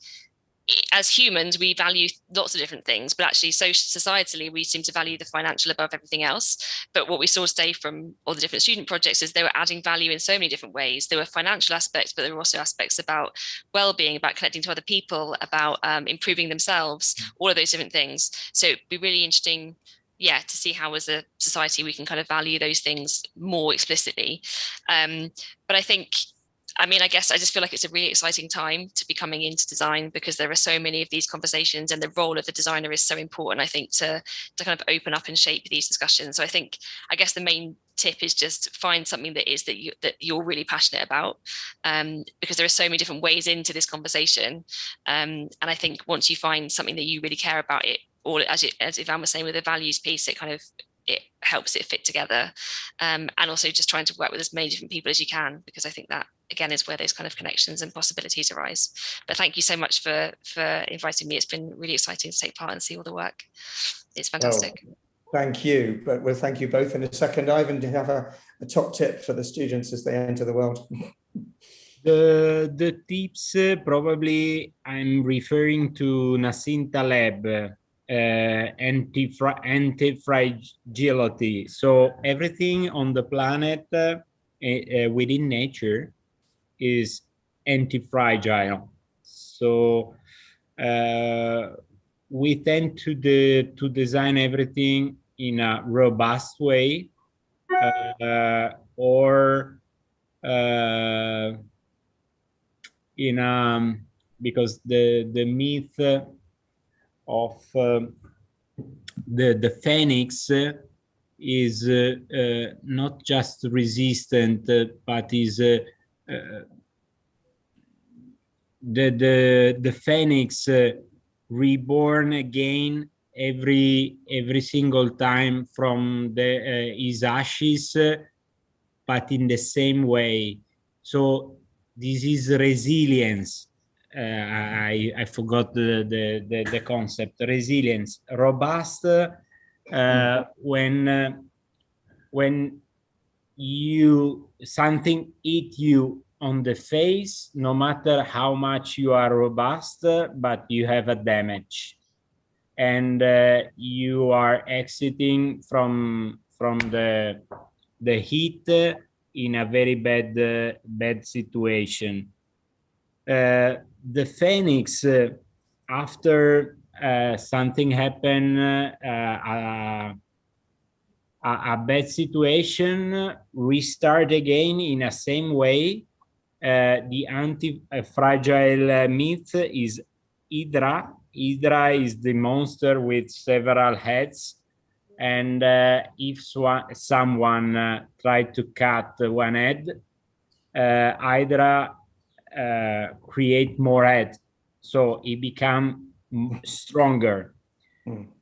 as humans, we value lots of different things, but actually societally, we seem to value the financial above everything else. But what we saw today from all the different student projects is they were adding value in so many different ways. There were financial aspects, but there were also aspects about well-being, about connecting to other people, about improving themselves, all of those different things. So it'd be really interesting, to see how as a society we can kind of value those things more explicitly. But I guess I just feel like it's a really exciting time to be coming into design, because there are so many of these conversations, and the role of the designer is so important, I think, to kind of open up and shape these discussions. So I guess the main tip is just find something that you're really passionate about, because there are so many different ways into this conversation. And I think once you find something that you really care about, it, or as Ivan was saying with the values piece, it helps it fit together, and also just trying to work with as many different people as you can, because I think that again is where those kind of connections and possibilities arise. But thank you so much for inviting me. It's been really exciting to take part and see all the work. It's fantastic.
Thank you, but we'll thank you both in a second. Ivan, do you have a top tip for the students as they enter the world?
The tips, probably I'm referring to Nassim Taleb, anti-fragility. So everything on the planet within nature is anti-fragile. So we tend to design everything in a robust way, or because the myth of the phoenix is not just resistant, but is the phoenix reborn again every single time from his ashes, but in the same way. So this is resilience. I forgot the concept. Resilience, robust. When something hit you on the face, no matter how much you are robust, but you have a damage, and you are exiting from the heat in a very bad situation. The phoenix, after something happened, a bad situation, restart again in the same way. The anti-fragile myth is Hydra. Hydra is the monster with several heads, and if someone tried to cut one head, Hydra create more head, so it become stronger.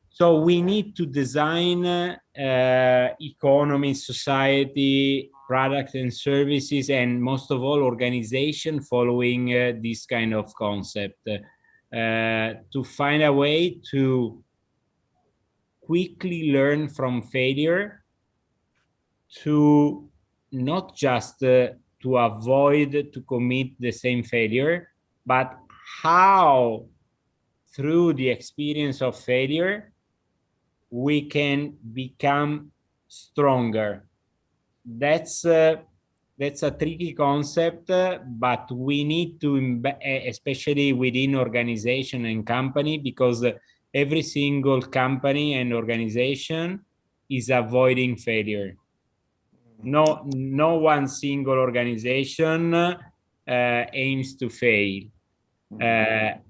So we need to design economy, society, products and services, and most of all, organization following this kind of concept, to find a way to quickly learn from failure, to not just to avoid to commit the same failure, but how through the experience of failure we can become stronger. That's a tricky concept, but we need to, especially within organization and company, because every single company and organization is avoiding failure. No one single organization aims to fail.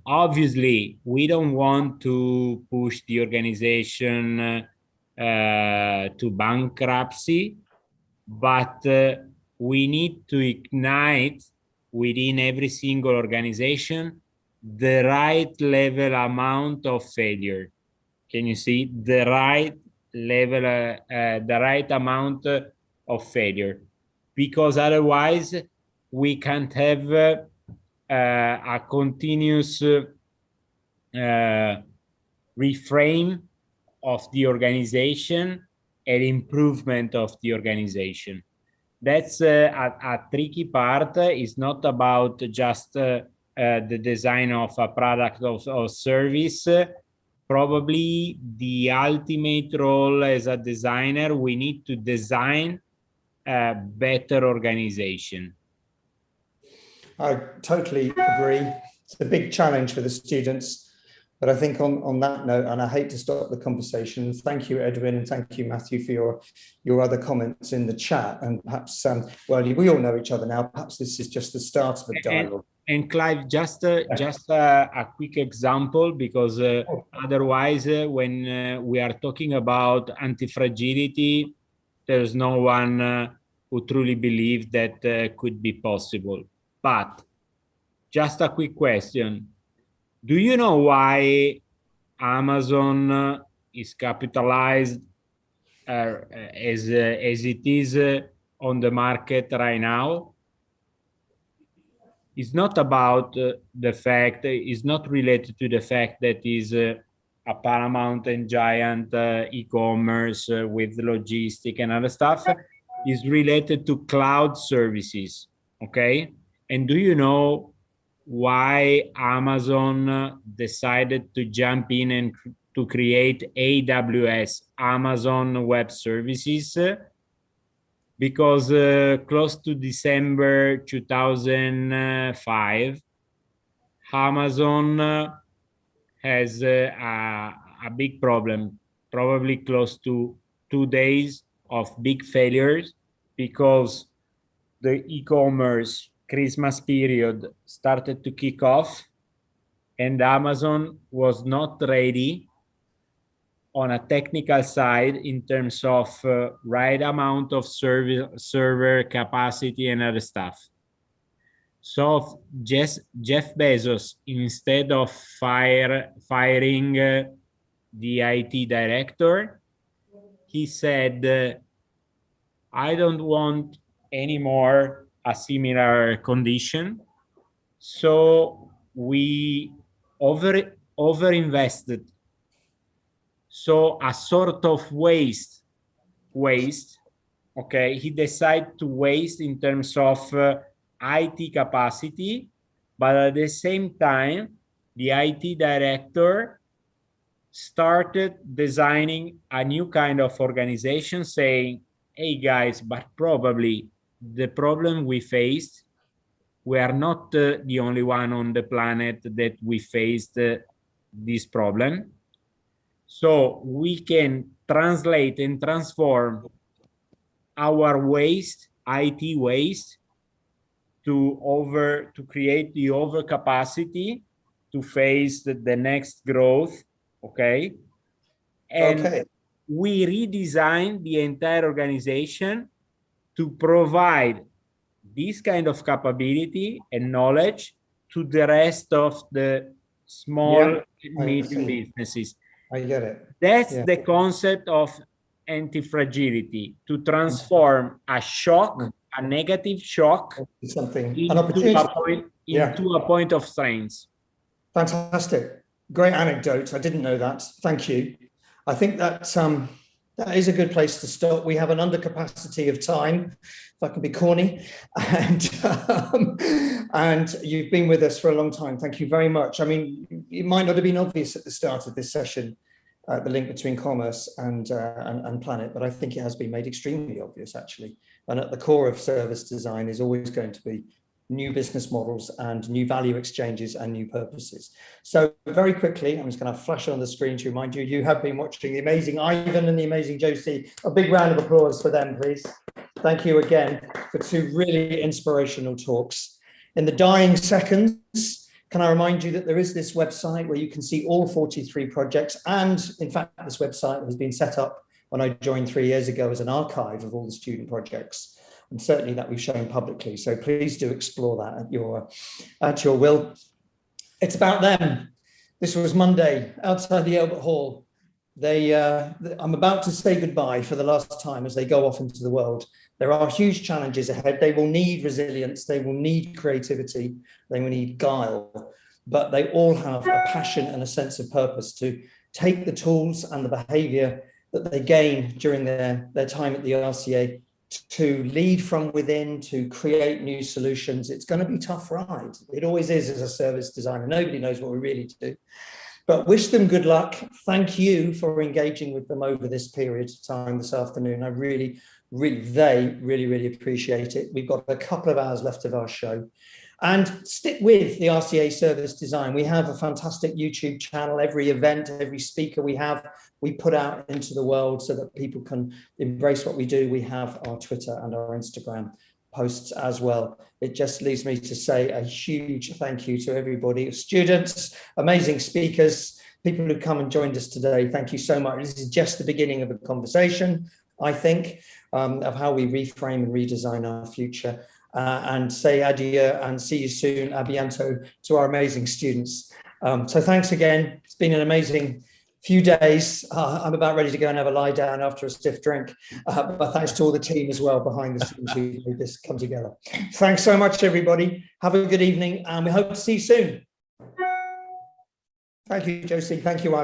Obviously, we don't want to push the organization to bankruptcy, but we need to ignite within every single organization the right level amount of failure. Can you see the right level, the right amount of failure? Because otherwise we can't have a continuous reframe of the organization and improvement of the organization. That's a tricky part. It's not about just the design of a product or service. Probably the ultimate role as a designer, we need to design a better organization.
I totally agree. It's a big challenge for the students. But I think on that note, and I hate to stop the conversation, thank you, Edwin, and thank you, Matthew, for your other comments in the chat. And perhaps, well, we all know each other now. Perhaps this is just the start of a dialogue.
And Clive, just a quick example, because otherwise, when we are talking about anti-fragility, there's no one who truly believes that could be possible. But just a quick question. Do you know why Amazon is capitalized as it is on the market right now? It's not about the fact, it's not related to the fact that is a paramount and giant e-commerce with logistic and other stuff, is related to cloud services. Okay, and do you know why Amazon decided to jump in and to create AWS, Amazon Web Services? Because close to December 2005, Amazon has a big problem, probably close to 2 days of big failures, because the e-commerce Christmas period started to kick off and Amazon was not ready on a technical side in terms of right amount of server capacity and other stuff. So Jeff Bezos, instead of firing the IT director, he said, I don't want anymore a similar condition. So we overinvested. So a sort of waste, okay? He decided to waste in terms of IT capacity, but at the same time, the IT director started designing a new kind of organization saying, hey guys, but probably the problem we faced, we are not the only one on the planet that we faced this problem. So we can translate and transform our waste, IT waste, to create the overcapacity to face the next growth, okay? And we redesigned the entire organization to provide this kind of capability and knowledge to the rest of the small medium businesses.
I get it.
That's the concept of anti-fragility, to transform a shock, a negative shock, into a point of strength.
Fantastic. Great anecdote. I didn't know that. Thank you. I think that that is a good place to stop. We have an undercapacity of time, if I can be corny, and you've been with us for a long time. Thank you very much. I mean, it might not have been obvious at the start of this session, the link between commerce and planet, but I think it has been made extremely obvious, actually. And at the core of service design is always going to be new business models and new value exchanges and new purposes. So very quickly, I'm just going to flash on the screen to remind you, you have been watching the amazing Ivan and the amazing Josie. A big round of applause for them, please. Thank you again for two really inspirational talks. In the dying seconds, can I remind you that there is this website where you can see all 43 projects. And in fact, this website has been set up when I joined 3 years ago as an archive of all the student projects. And certainly that we've shown publicly. So please do explore that at your will. It's about them. This was Monday outside the Albert Hall. I'm about to say goodbye for the last time as they go off into the world. There are huge challenges ahead. They will need resilience. They will need creativity. They will need guile. But they all have a passion and a sense of purpose to take the tools and the behavior that they gain during their time at the RCA to lead from within, to create new solutions. It's going to be a tough ride. It always is as a service designer. Nobody knows what we really do. But wish them good luck. Thank you for engaging with them over this period of time this afternoon. They really appreciate it. We've got a couple of hours left of our show. And stick with the RCA Service Design. We have a fantastic YouTube channel. Every event, every speaker we put out into the world so that people can embrace what we do. We have our Twitter and our Instagram posts as well. It just leaves me to say a huge thank you to everybody, students, amazing speakers, people who come and joined us today. Thank you so much. This is just the beginning of a conversation, I think, of how we reframe and redesign our future. And say adieu and see you soon, a bientôt, to our amazing students. So thanks again. It's been an amazing few days. I'm about ready to go and have a lie down after a stiff drink. But thanks to all the team as well behind the scenes who made this come together. Thanks so much, everybody. Have a good evening, and we hope to see you soon. Thank you, Josie. Thank you, Ivan.